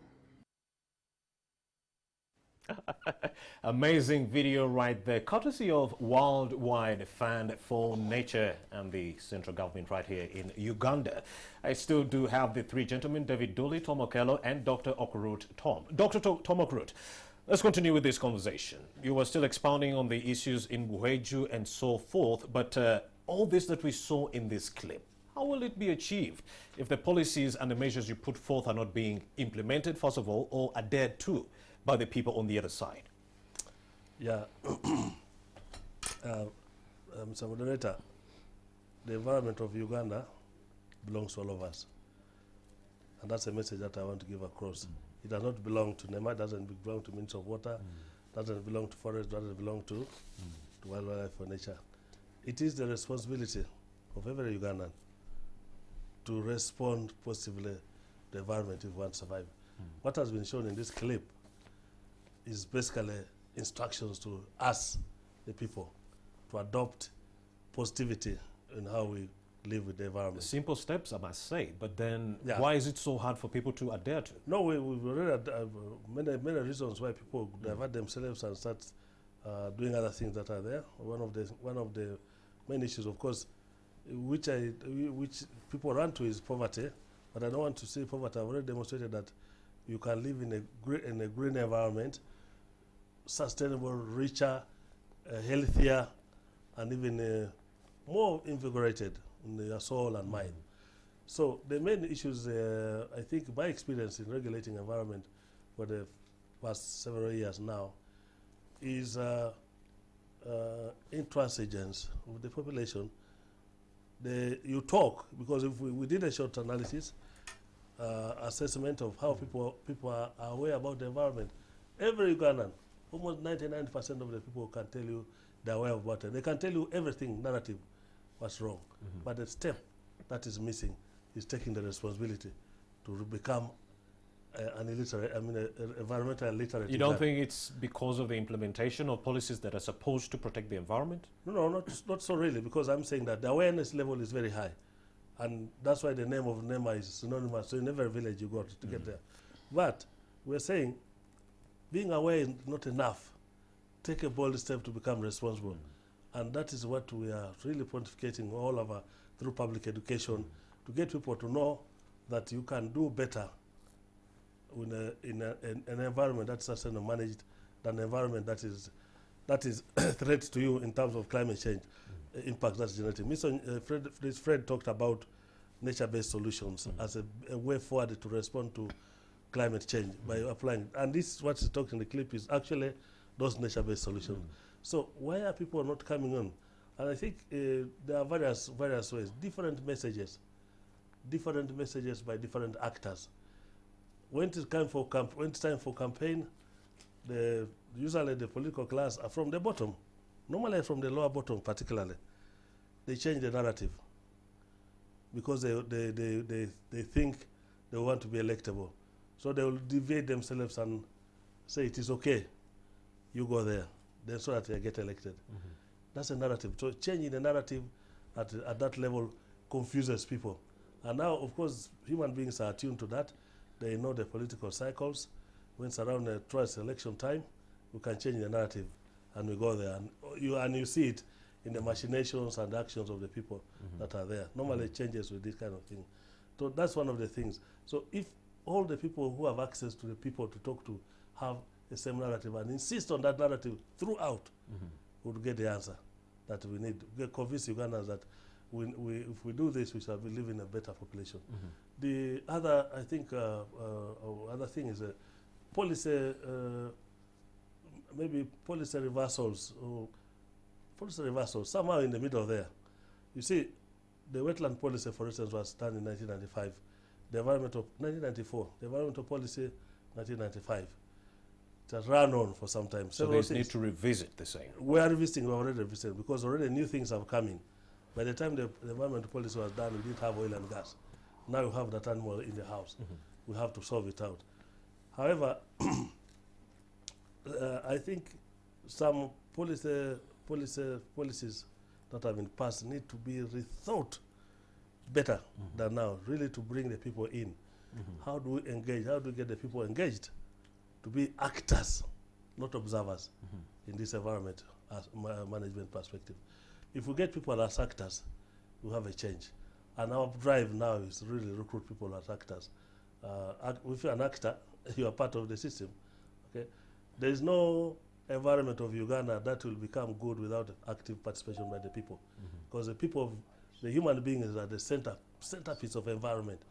Amazing video right there, courtesy of Worldwide Fund for Nature and the central government right here in Uganda. I still do have the three gentlemen, David Dooley, Tom Okello, and Dr. Okrut Tom. Dr. Tom Okrut, let's continue with this conversation. You were still expounding on the issues in Buhweju and so forth, but all this that we saw in this clip, how will it be achieved if the policies and the measures you put forth are not being implemented, first of all, or adhered to by the people on the other side? Yeah, Mr. Moderator, the environment of Uganda belongs to all of us. And that's a message that I want to give across. It does not belong to NEMA, doesn't belong to Ministry of Water, doesn't belong to Forest, doesn't belong to Wildlife or Nature. It is the responsibility of every Ugandan to respond positively to the environment if we want to survive. What has been shown in this clip is basically instructions to us, the people, to adopt positivity in how we live with the environment. Simple steps, I must say, but then why is it so hard for people to adhere to? No, we've already many reasons why people divert themselves and start doing other things that are there. One of the main issues, of course, which people run to is poverty. But I don't want to say poverty. I've already demonstrated that you can live in a green environment, sustainable, richer, healthier, and even more invigorated in your soul and mind. So the main issues, I think, my experience in regulating environment for the past several years now, is intransigence of the population. You talk, because if we did a short analysis, assessment of how people are aware about the environment, every Ugandan, almost 99% of the people can tell you they're aware about it. They can tell you everything, narrative, what's wrong. But the step that is missing is taking the responsibility to become an illiterate, environmental illiterate. You don't think it's because of the implementation of policies that are supposed to protect the environment? No, not so really, because I'm saying that the awareness level is very high. And that's why the name of NEMA is synonymous. So in every village you go to get there. But we're saying being aware is not enough. Take a bold step to become responsible. And that is what we are really pontificating all over through public education, to get people to know that you can do better in an environment that's sustainable managed than an environment that is a threat to you in terms of climate change impact that's generating. Mr. Fred talked about nature-based solutions as a way forward to respond to climate change by applying. And this, what's talked in the clip, is actually those nature-based solutions. So why are people not coming on? And I think there are various ways, different messages by different actors. When it's time for campaign, usually the political class are from the bottom, normally from the lower bottom particularly. They change the narrative because they think they want to be electable. So they will deviate themselves and say it is okay, you go there, then so that they get elected. That's a narrative. So changing the narrative at that level confuses people. And now, of course, human beings are attuned to that. They know the political cycles. When it's around twice election time, we can change the narrative, and we go there. And you see it in the machinations and actions of the people that are there. Normally it changes with this kind of thing. So that's one of the things. So if all the people who have access to the people to talk to have the same narrative and insist on that narrative throughout, we'll get the answer that we need. We convince Ugandans that if we do this, we shall be living in a better population. The other, I think, other thing is policy, maybe policy reversals, somehow in the middle there. You see, the wetland policy, for instance, was done in 1995. The environmental, 1994, the environmental policy, 1995. It has run on for some time. So they need to revisit the same. We are revisiting, we already revisited, because already new things have come in. By the time the environmental policy was done, we didn't have oil and gas. Now we have that animal in the house. We have to solve it out. However, I think some policies that have been passed need to be rethought better than now, really to bring the people in. How do we engage? How do we get the people engaged to be actors, not observers, in this environment as management perspective? If we get people as actors, we have a change. And our drive now is really recruit people as actors. If you're an actor, you are part of the system. Okay? There is no environment of Uganda that will become good without active participation by the people. Because the people, the human beings are the centerpiece of environment.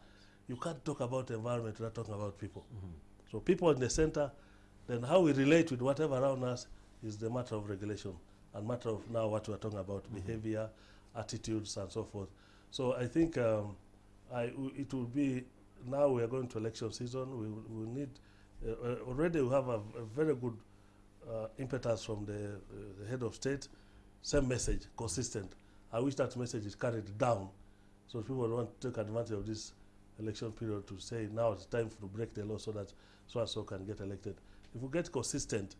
You can't talk about environment without talking about people. So people in the center, then how we relate with whatever around us is the matter of regulation and matter of now what we're talking about, behavior, attitudes, and so forth. So I think it will be, now we are going to election season. We need, already we have a very good impetus from the head of state. Same message, consistent. I wish that message is carried down, so people want to take advantage of this election period to say now it's time to break the law so that so and so can get elected. If we get consistent,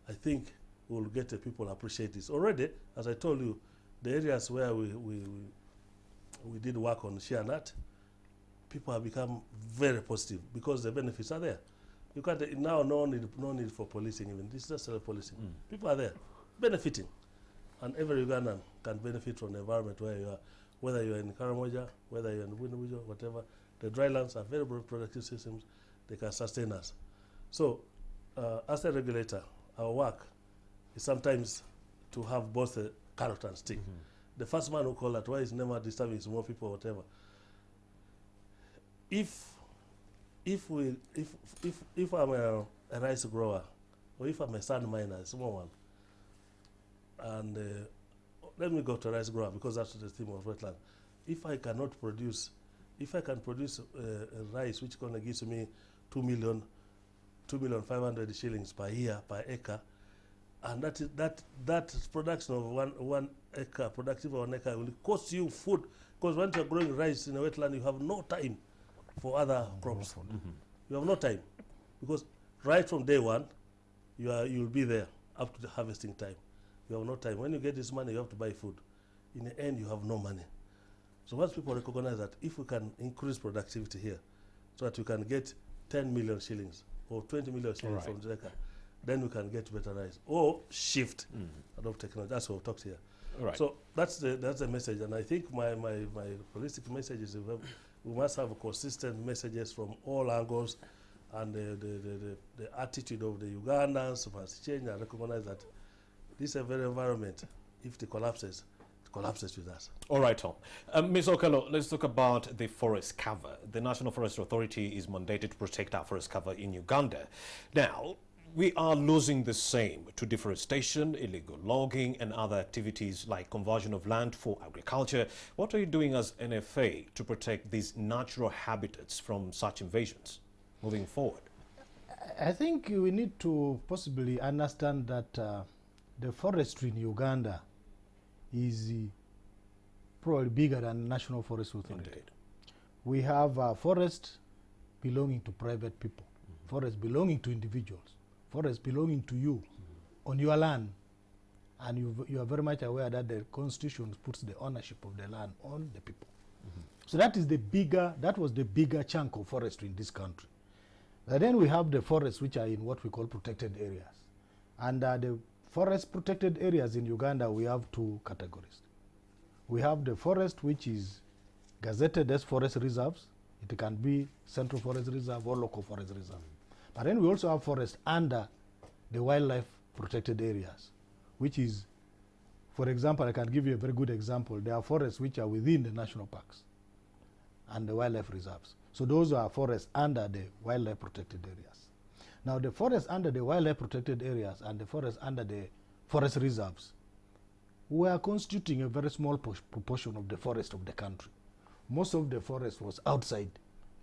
I think we'll get the people appreciate this. Already, as I told you, the areas where we did work on Shianat, people have become very positive because the benefits are there. You can't now no need for policing even. This is just self-policing. People are there benefiting, and every Ugandan can benefit from the environment where you are, whether you are in Karamoja, whether you are in Winnebujo, whatever. The drylands are very productive systems. They can sustain us. So, as a regulator, our work is sometimes to have both a carrot and stick. The first man who called that, why is NEMA disturbing small people or whatever? If I'm a rice grower, or if I'm a sand miner, a small one, and let me go to rice grower because that's the theme of wetland. If I can produce rice which gonna gives me 2,500,000 shillings per year per acre, and that production of one acre, productive of 1 acre will cost you food, because once you're growing rice in a wetland, you have no time for other crops. You have no time, because right from day one, you'll be there up to the harvesting time. You have no time. When you get this money, you have to buy food. In the end, you have no money. So once people recognize that, if we can increase productivity here, so that we can get 10 million shillings or 20 million shillings from the acre, then we can get better rice or shift adopt technology. That's what we talked here. Right. So that's the message, and I think my holistic message is we must have consistent messages from all angles, and the attitude of the Ugandans must change and recognize that this is a very environment. If it collapses with us. All right, Tom. Ms. Okelo, let's talk about the forest cover. The National Forest Authority is mandated to protect our forest cover in Uganda. Now, we are losing the same to deforestation, illegal logging, and other activities like conversion of land for agriculture. What are you doing as NFA to protect these natural habitats from such invasions moving forward? I think we need to possibly understand that the forestry in Uganda is probably bigger than National Forest Authority. Indeed. We have forest belonging to private people, forest belonging to individuals, forest belonging to you on your land, and you are very much aware that the Constitution puts the ownership of the land on the people. So that was the bigger chunk of forestry in this country. But then we have the forests which are in what we call protected areas. And the forest protected areas in Uganda, we have two categories. We have the forest which is gazetted as forest reserves. It can be Central Forest Reserve or Local Forest Reserve. But then we also have forests under the wildlife protected areas, which is, for example, I can give you a very good example. There are forests which are within the national parks and the wildlife reserves. So those are forests under the wildlife protected areas. Now the forests under the wildlife protected areas and the forests under the forest reserves were constituting a very small proportion of the forest of the country. Most of the forest was outside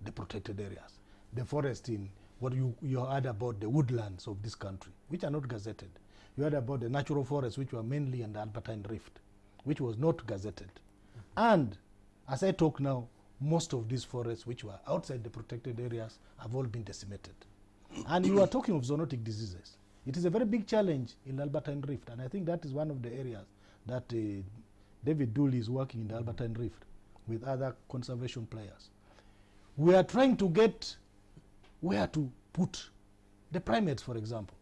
the protected areas. The forest in what you heard about the woodlands of this country, which are not gazetted. You heard about the natural forests, which were mainly in the Albertine Rift, which was not gazetted. And as I talk now, most of these forests which were outside the protected areas have all been decimated. And you are talking of zoonotic diseases. It is a very big challenge in Albertine Rift, and I think that is one of the areas that David Dooley is working in the Albertine Rift with other conservation players. We are trying to get where to put the primates, for example.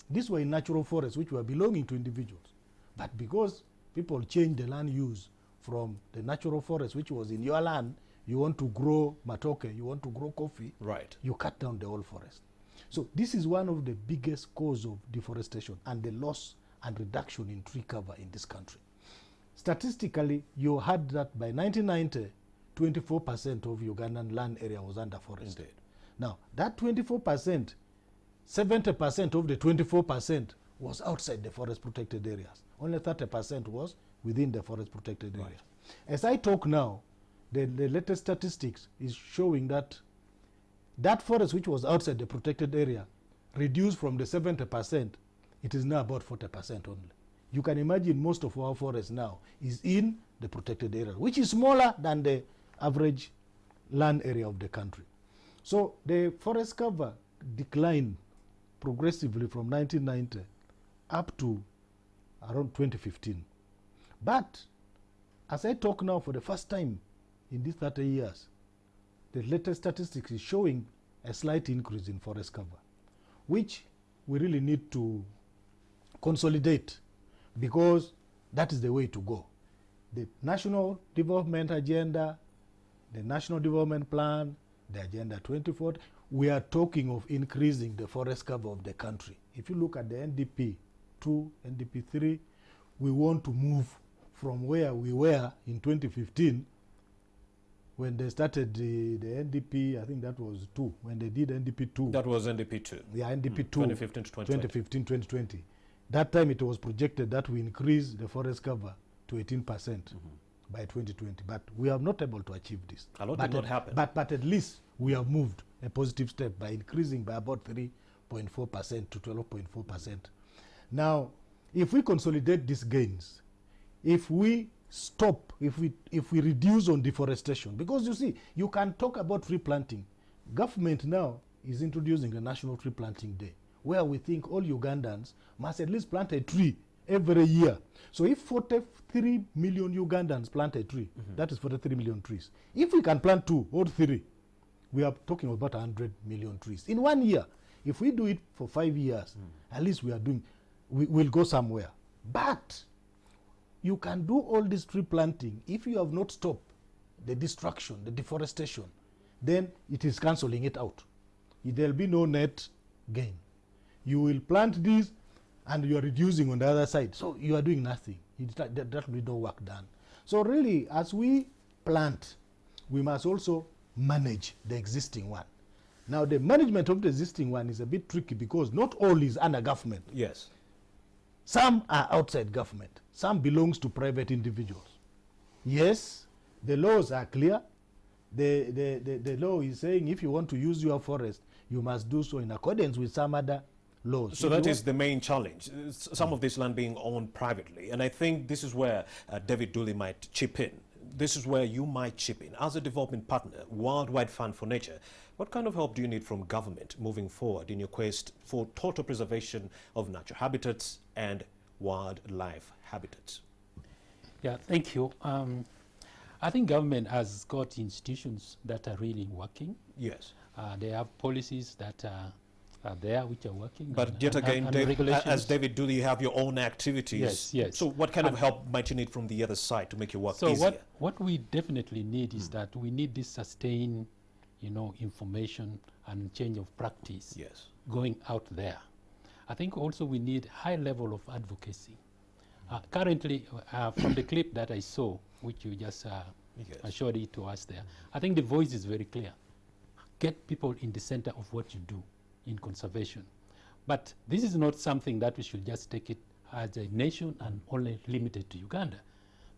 These were in natural forests which were belonging to individuals. But because people changed the land use from the natural forest which was in your land, you want to grow matoke, you want to grow coffee, right, you cut down the whole forest. So this is one of the biggest cause of deforestation and the loss and reduction in tree cover in this country. Statistically, you heard that by 1990, 24% of Ugandan land area was under forest. Indeed. Now, that 24%, 70% of the 24% was outside the forest protected areas. Only 30% was within the forest protected area. As I talk now, the latest statistics is showing that that forest which was outside the protected area reduced from the 70%, it is now about 40% only. You can imagine most of our forest now is in the protected area, which is smaller than the average land area of the country. So the forest cover declined progressively from 1990 up to around 2015. But as I talk now for the first time in these 30 years, the latest statistics is showing a slight increase in forest cover, which we really need to consolidate, because that is the way to go. The National Development Agenda, the National Development Plan, the Agenda 2040, we are talking of increasing the forest cover of the country. If you look at the NDP 2, NDP 3, we want to move from where we were in 2015 when they started the NDP, I think that was 2, when they did NDP 2. That was NDP 2. Yeah, NDP 2. 2015 to 2020. 2015, 2020. That time it was projected that we increase the forest cover to 18% by 2020. But we are not able to achieve this. A lot did not happen. But at least we have moved a positive step by increasing by about 3.4% to 12.4%. Now, if we consolidate these gains, if we stop, if we reduce on deforestation, because you see, you can talk about tree planting. Government now is introducing the National Tree Planting Day, where we think all Ugandans must at least plant a tree every year. So if 43 million Ugandans plant a tree, that is 43 million trees. If we can plant 2 or 3, we are talking about 100 million trees in 1 year. If we do it for 5 years, at least we are doing, we'll go somewhere. But you can do all this tree planting if you have not stopped the destruction, the deforestation, then it is cancelling it out. There'll be no net gain. You will plant this and you are reducing on the other side. So you are doing nothing. That will be no work done. So really, as we plant, we must also manage the existing one. Now, the management of the existing one is a bit tricky because not all is under government. Yes. Some are outside government. Some belongs to private individuals. Yes, the laws are clear. The law is saying if you want to use your forest, you must do so in accordance with some other laws. So that is the main challenge, some of this land being owned privately. And I think this is where David Dooley might chip in. This is where you might chip in. As a development partner, Worldwide Fund for Nature, what kind of help do you need from government moving forward in your quest for total preservation of natural habitats and wildlife habitats? Yeah, thank you. I think government has got institutions that are really working. Yes. They have policies that are there which are working. But yet again, as David Dooley, you have your own activities. Yes, yes. So what kind of help might you need from the other side to make your work easier? So what we definitely need is that we need this sustained, information and change of practice going out there. I think also we need high level of advocacy. Currently, from the clip that I saw, which you just showed it to us there, I think the voice is very clear. Get people in the center of what you do in conservation. But this is not something that we should just take it as a nation and only limited to Uganda.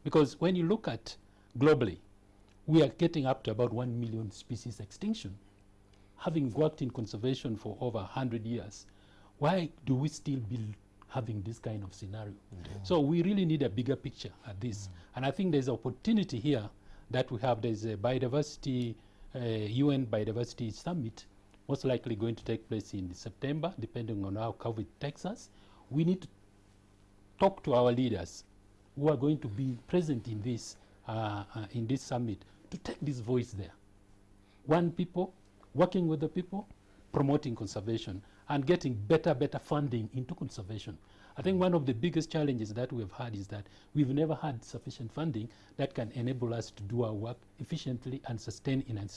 Because when you look at globally, we are getting up to about 1 million species extinction. Having worked in conservation for over 100 years, why do we still be having this kind of scenario? So we really need a bigger picture at this. And I think there's an opportunity here that we have. There's a biodiversity, UN Biodiversity Summit, most likely going to take place in September, depending on how COVID takes us. We need to talk to our leaders who are going to be present in this summit to take this voice there. One people, working with the people, promoting conservation and getting better funding into conservation. I think one of the biggest challenges that we've had is that we've never had sufficient funding that can enable us to do our work efficiently and sustain in a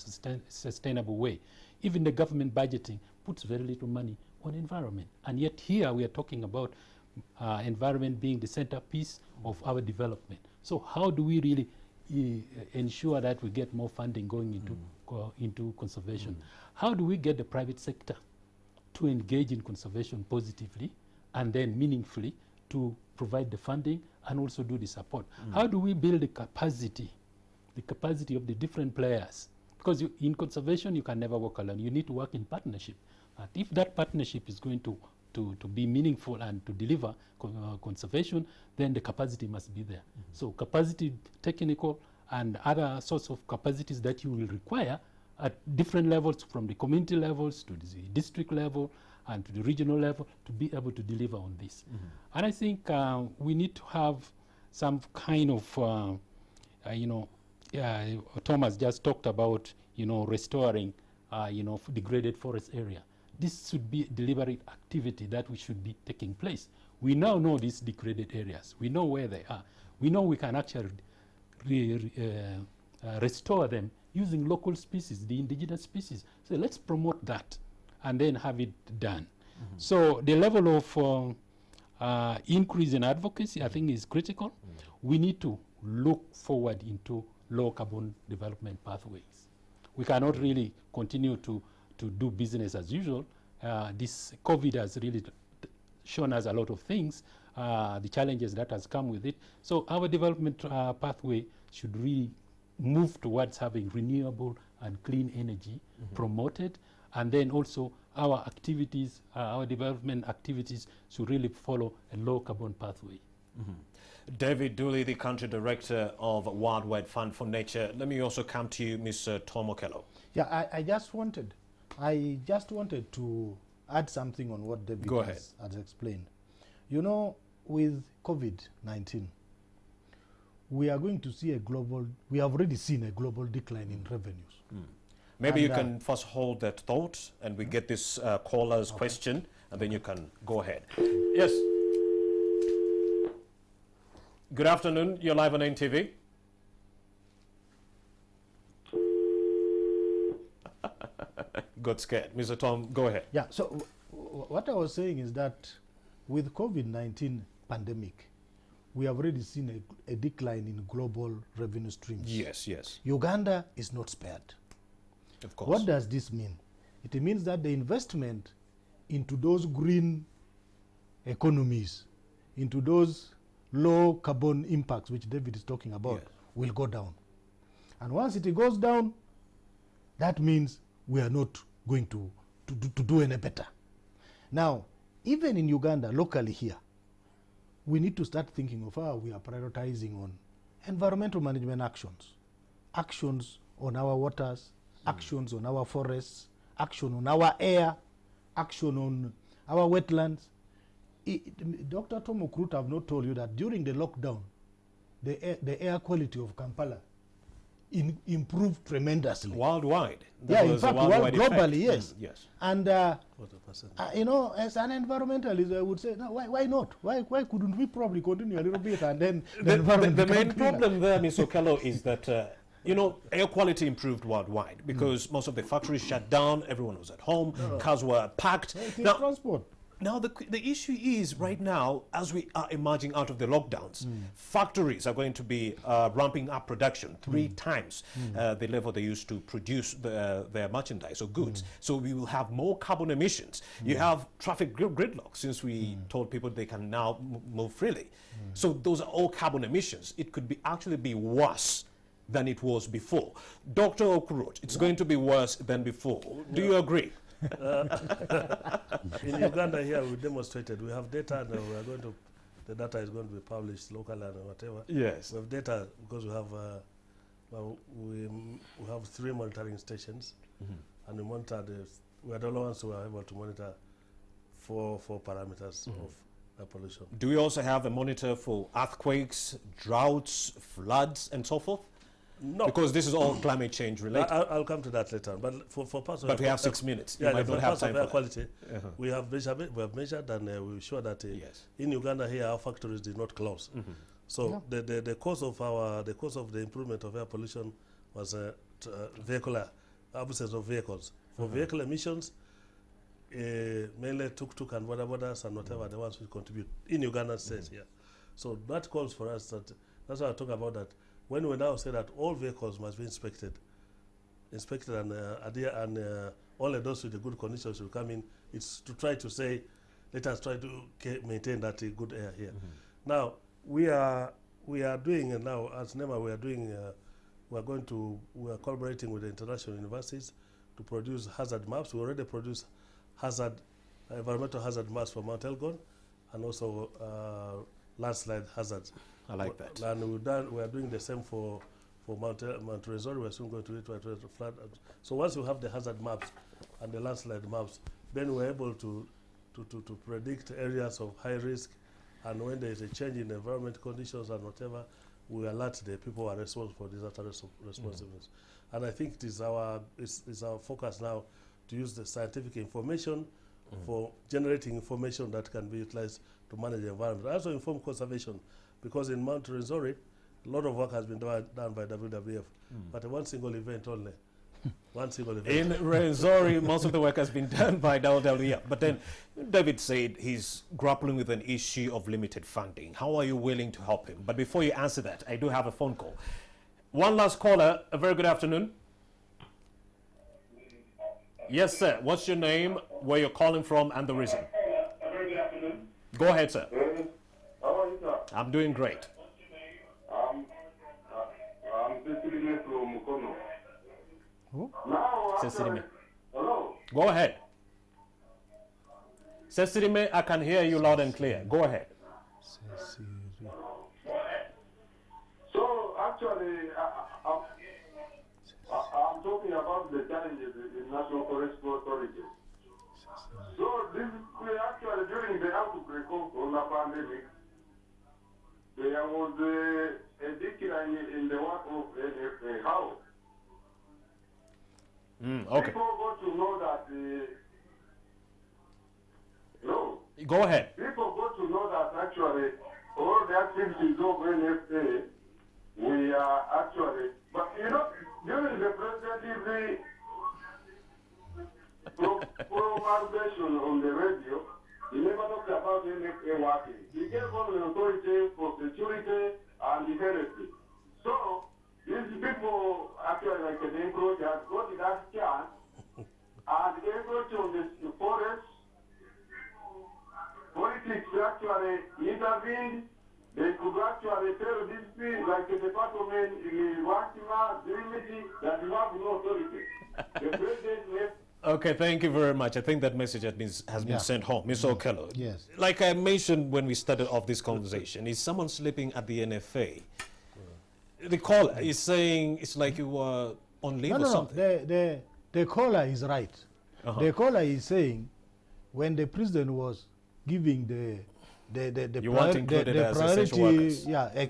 sustainable way. Even the government budgeting puts very little money on environment. And yet here we are talking about environment being the centerpiece of our development. So how do we really ensure that we get more funding going into conservation? How do we get the private sector to engage in conservation positively and then meaningfully to provide the funding and also do the support? How do we build the capacity the capacity of the different players. Because in conservation, you can never work alone. You need to work in partnership. But if that partnership is going to be meaningful and to deliver conservation, then the capacity must be there. So capacity, technical, and other sorts of capacities that you will require at different levels, from the community levels to the district level and to the regional level, to be able to deliver on this. And I think we need to have some kind of, Thomas just talked about, restoring, degraded forest area. This should be deliberate activity that we should be taking place. We now know these degraded areas. We know where they are. We know we can actually restore them using local species, the indigenous species. So let's promote that and then have it done. So the level of increase in advocacy, I think, is critical. We need to look forward into low carbon development pathways. We cannot really continue to do business as usual. This COVID has really shown us a lot of things, the challenges that has come with it. So our development pathway should really move towards having renewable and clean energy promoted, and then also our activities, our development activities should really follow a low carbon pathway. David Dooley, the country director of Worldwide Fund for Nature. Let me also come to you, Mr. Tom Okello. Yeah, I just wanted to add something on what David has explained. With COVID-19, we are going to see we have already seen a global decline in revenues. Maybe you can first hold that thought and we get this caller's question, and then you can go ahead. Yes. Good afternoon. You're live on NTV. Got scared. Mr. Tom, go ahead. Yeah, so what I was saying is that with COVID-19 pandemic, we have already seen a decline in global revenue streams. Yes, yes. Uganda is not spared. Of course. What does this mean? It means that the investment into those green economies, into those low carbon impacts, which David is talking about, will go down. And once it goes down, that means we are not going to do any better. Now, even in Uganda, locally here, we need to start thinking of how we are prioritizing on environmental management actions, actions on our waters, actions on our forests, action on our air, action on our wetlands. Dr. Tom Okrut have not told you that during the lockdown, the air quality of Kampala improved tremendously. Worldwide? Yeah, in fact, globally, yes. Yes. And, as an environmentalist, I would say, no, why not? Why couldn't we probably continue a little bit and then the main problem there, Mr. Okello, is that air quality improved worldwide because most of the factories shut down, everyone was at home, cars were packed. Transport. Now, the issue is right now, as we are emerging out of the lockdowns, factories are going to be ramping up production 3 times the level they used to produce their merchandise or goods. So we will have more carbon emissions. You have traffic gridlock, since we told people they can now move freely. So those are all carbon emissions. It could actually be worse than it was before. Dr. Okrut, it's going to be worse than before. Do you agree? In Uganda here, we demonstrated. We have data, and we are going to. The data is going to be published locally and whatever. Yes. We have data because we have we have 3 monitoring stations, and we monitor we are the only ones who are able to monitor four parameters of pollution. Do we also have a monitor for earthquakes, droughts, floods, and so forth? No, because this is all climate change related. I'll come to that later. But for parts of we have 6 minutes. Yeah, you might not have time for air quality. We have measured, and we sure that in Uganda here our factories did not close. So the cause of the improvement of air pollution was absence of vehicles. For vehicle emissions, mainly tuk-tuk and boda-bodas and whatever the ones who contribute in Uganda states here. So that calls for us that's why I talk about that. When we now say that all vehicles must be inspected and only those with the good conditions will come in, it's to try to say, let us try to maintain that good air here. Now, we are doing now, as NEMA, we are doing we are collaborating with the international universities to produce hazard maps. We already produce environmental hazard maps for Mount Elgon, and also landslide hazards. I like that. And we are doing the same for Mount Resort. We are soon going to do it to flood. So once you have the hazard maps and the landslide maps, then we're able to predict areas of high risk, and when there is a change in environment conditions and whatever, we alert the people who are responsible for disaster responsiveness. And I think it is our focus now to use the scientific information for generating information that can be utilized to manage the environment. Also inform conservation, because in Mount Resort, a lot of work has been done by WWF, but one single event only. One single event. In Renzori, most of the work has been done by WWF. But then David said he's grappling with an issue of limited funding. How are you willing to help him? But before you answer that, I do have a phone call. One last caller. A very good afternoon. Yes, sir. What's your name, where you're calling from, and the reason? A very good afternoon. Go ahead, sir. How are you, sir? I'm doing great. I'm Cecilia from Mukono. Who? Now, Cecilime. hello. Go ahead. Cecilime, I can hear you loud and clear. Go ahead. So, actually, I'm talking about the challenges in National Forest Authority. So, actually, during the outbreak of the pandemic, there was a decline in the work of the house. Okay. People got to know that no. Go ahead. People got to know that actually all the activities of NFA, we are actually, but you know, during the presidency promulgation on the radio, he never talked about NFA working. He gave only authority for security and health. So, these people actually like the encroachers got that chance, and the encroach on the forest, politics actually intervened. They could actually tell these people, like the department in Wakima, Dirimiti, that you have no authority. The president left. Okay, thank you very much. I think that message has been sent home. Mr. Okello, yes. Like I mentioned when we started off this conversation, is someone sleeping at the NFA? The caller is saying it's like you were on leave or something. The caller is right. The caller is saying when the president was giving the priority,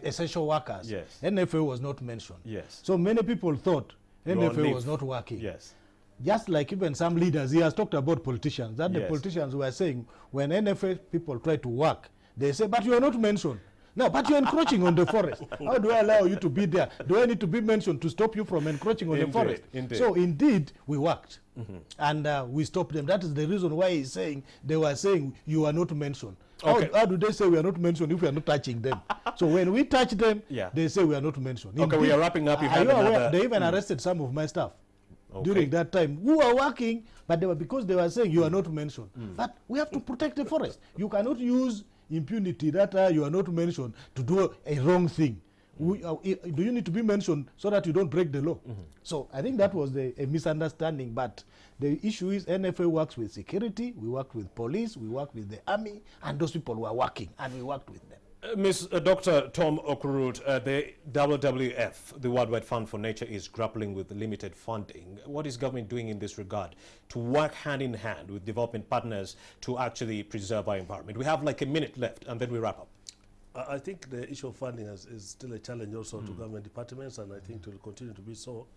essential workers. Yes. NFA was not mentioned. Yes. So many people thought NFA was not working. Yes. Just like even some leaders, he has talked about politicians, that the politicians were saying when NFA people try to work, they say, but you are not mentioned. No, but you're encroaching on the forest. How do I allow you to be there? Do I need to be mentioned to stop you from encroaching on the forest? Indeed. So indeed, we worked. And we stopped them. That is the reason why he's saying, they were saying you are not mentioned. Okay. How do they say we are not mentioned if we are not touching them? So when we touch them, they say we are not mentioned. Okay, Indeed, we are wrapping up. are you aware? They even arrested some of my staff during that time who are working, but they were, because they were saying you are not mentioned. But we have to protect the forest. You cannot use impunity that you are not mentioned to do a wrong thing. Do you need to be mentioned so that you don't break the law? So I think that was a misunderstanding, but the issue is NFA works with security, we work with police, we work with the army, and those people were working, and we worked with them. Dr. Tom Okurut, the WWF, the Worldwide Fund for Nature, is grappling with limited funding. What is government doing in this regard to work hand in hand with development partners to actually preserve our environment? We have like a minute left, and then we wrap up. I think the issue of funding is still a challenge also to government departments, and I think it will continue to be so.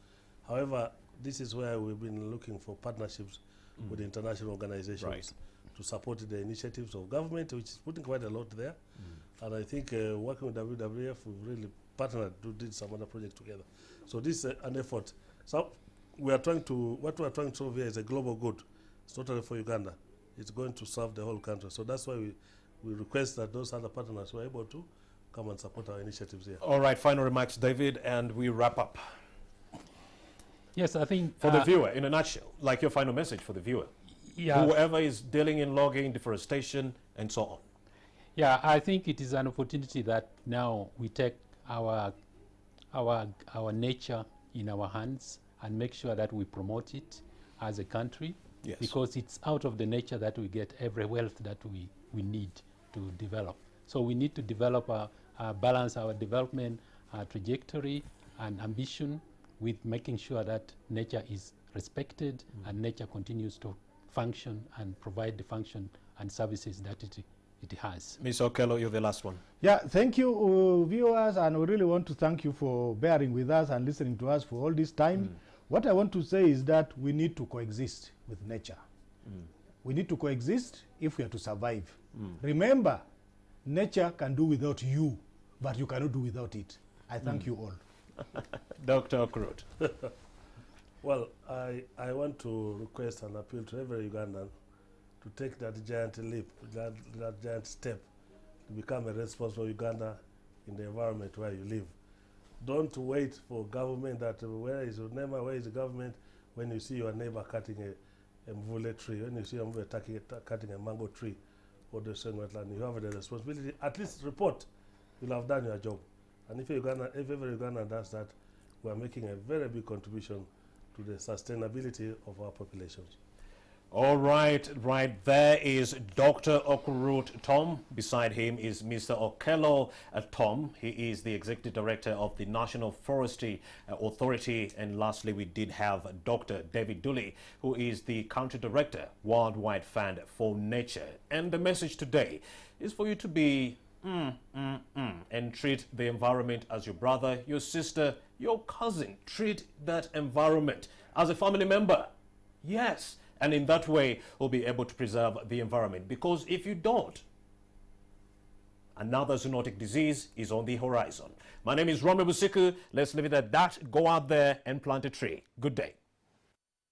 However, this is where we've been looking for partnerships with international organizations to support the initiatives of government, which is putting quite a lot there. And I think working with WWF, we've really partnered to do some other projects together. So this is an effort. So we are trying to, what we are trying to solve here is a global good. It's not only for Uganda. It's going to serve the whole country. So that's why we request that those other partners were able to come and support our initiatives here. All right, final remarks, David, and we wrap up. Yes, I think... For the viewer, in a nutshell, like your final message for the viewer. Yeah. Whoever is dealing in logging, deforestation, and so on. Yeah, I think it is an opportunity that now we take our our nature in our hands and make sure that we promote it as a country. Yes. Because it's out of the nature that we get every wealth that we need to develop. So we need to develop balance our development trajectory and ambition with making sure that nature is respected and nature continues to function and provide the function and services that it has. Ms. Okello, you're the last one. Yeah, thank you, viewers, and we really want to thank you for bearing with us and listening to us for all this time. What I want to say is that we need to coexist with nature. We need to coexist if we are to survive. Remember, nature can do without you, but you cannot do without it. I thank you all. Dr. Okrut. Well, I want to request and appeal to every Ugandan to take that giant leap, that giant step to become a responsible Uganda in the environment where you live. Don't wait for government that where is your NEMA, where is the government, when you see your neighbor cutting a mvule tree, when you see your neighbor cutting a mango tree or the same wetland, you have the responsibility, at least report, you'll have done your job. And if every Ugandan does that, we are making a very big contribution to the sustainability of our populations. All right, right there is Dr. Okrut Tom. Beside him is Mr. Okello Tom. He is the Executive Director of the National Forestry Authority. And lastly, we did have Dr. David Dooley, who is the Country Director, Worldwide Fund for Nature. And the message today is for you to be and treat the environment as your brother, your sister, your cousin. Treat that environment as a family member. Yes. And in that way, we'll be able to preserve the environment. Because if you don't, another zoonotic disease is on the horizon. My name is Romeo Busiku. Let's leave it at that. Go out there and plant a tree. Good day.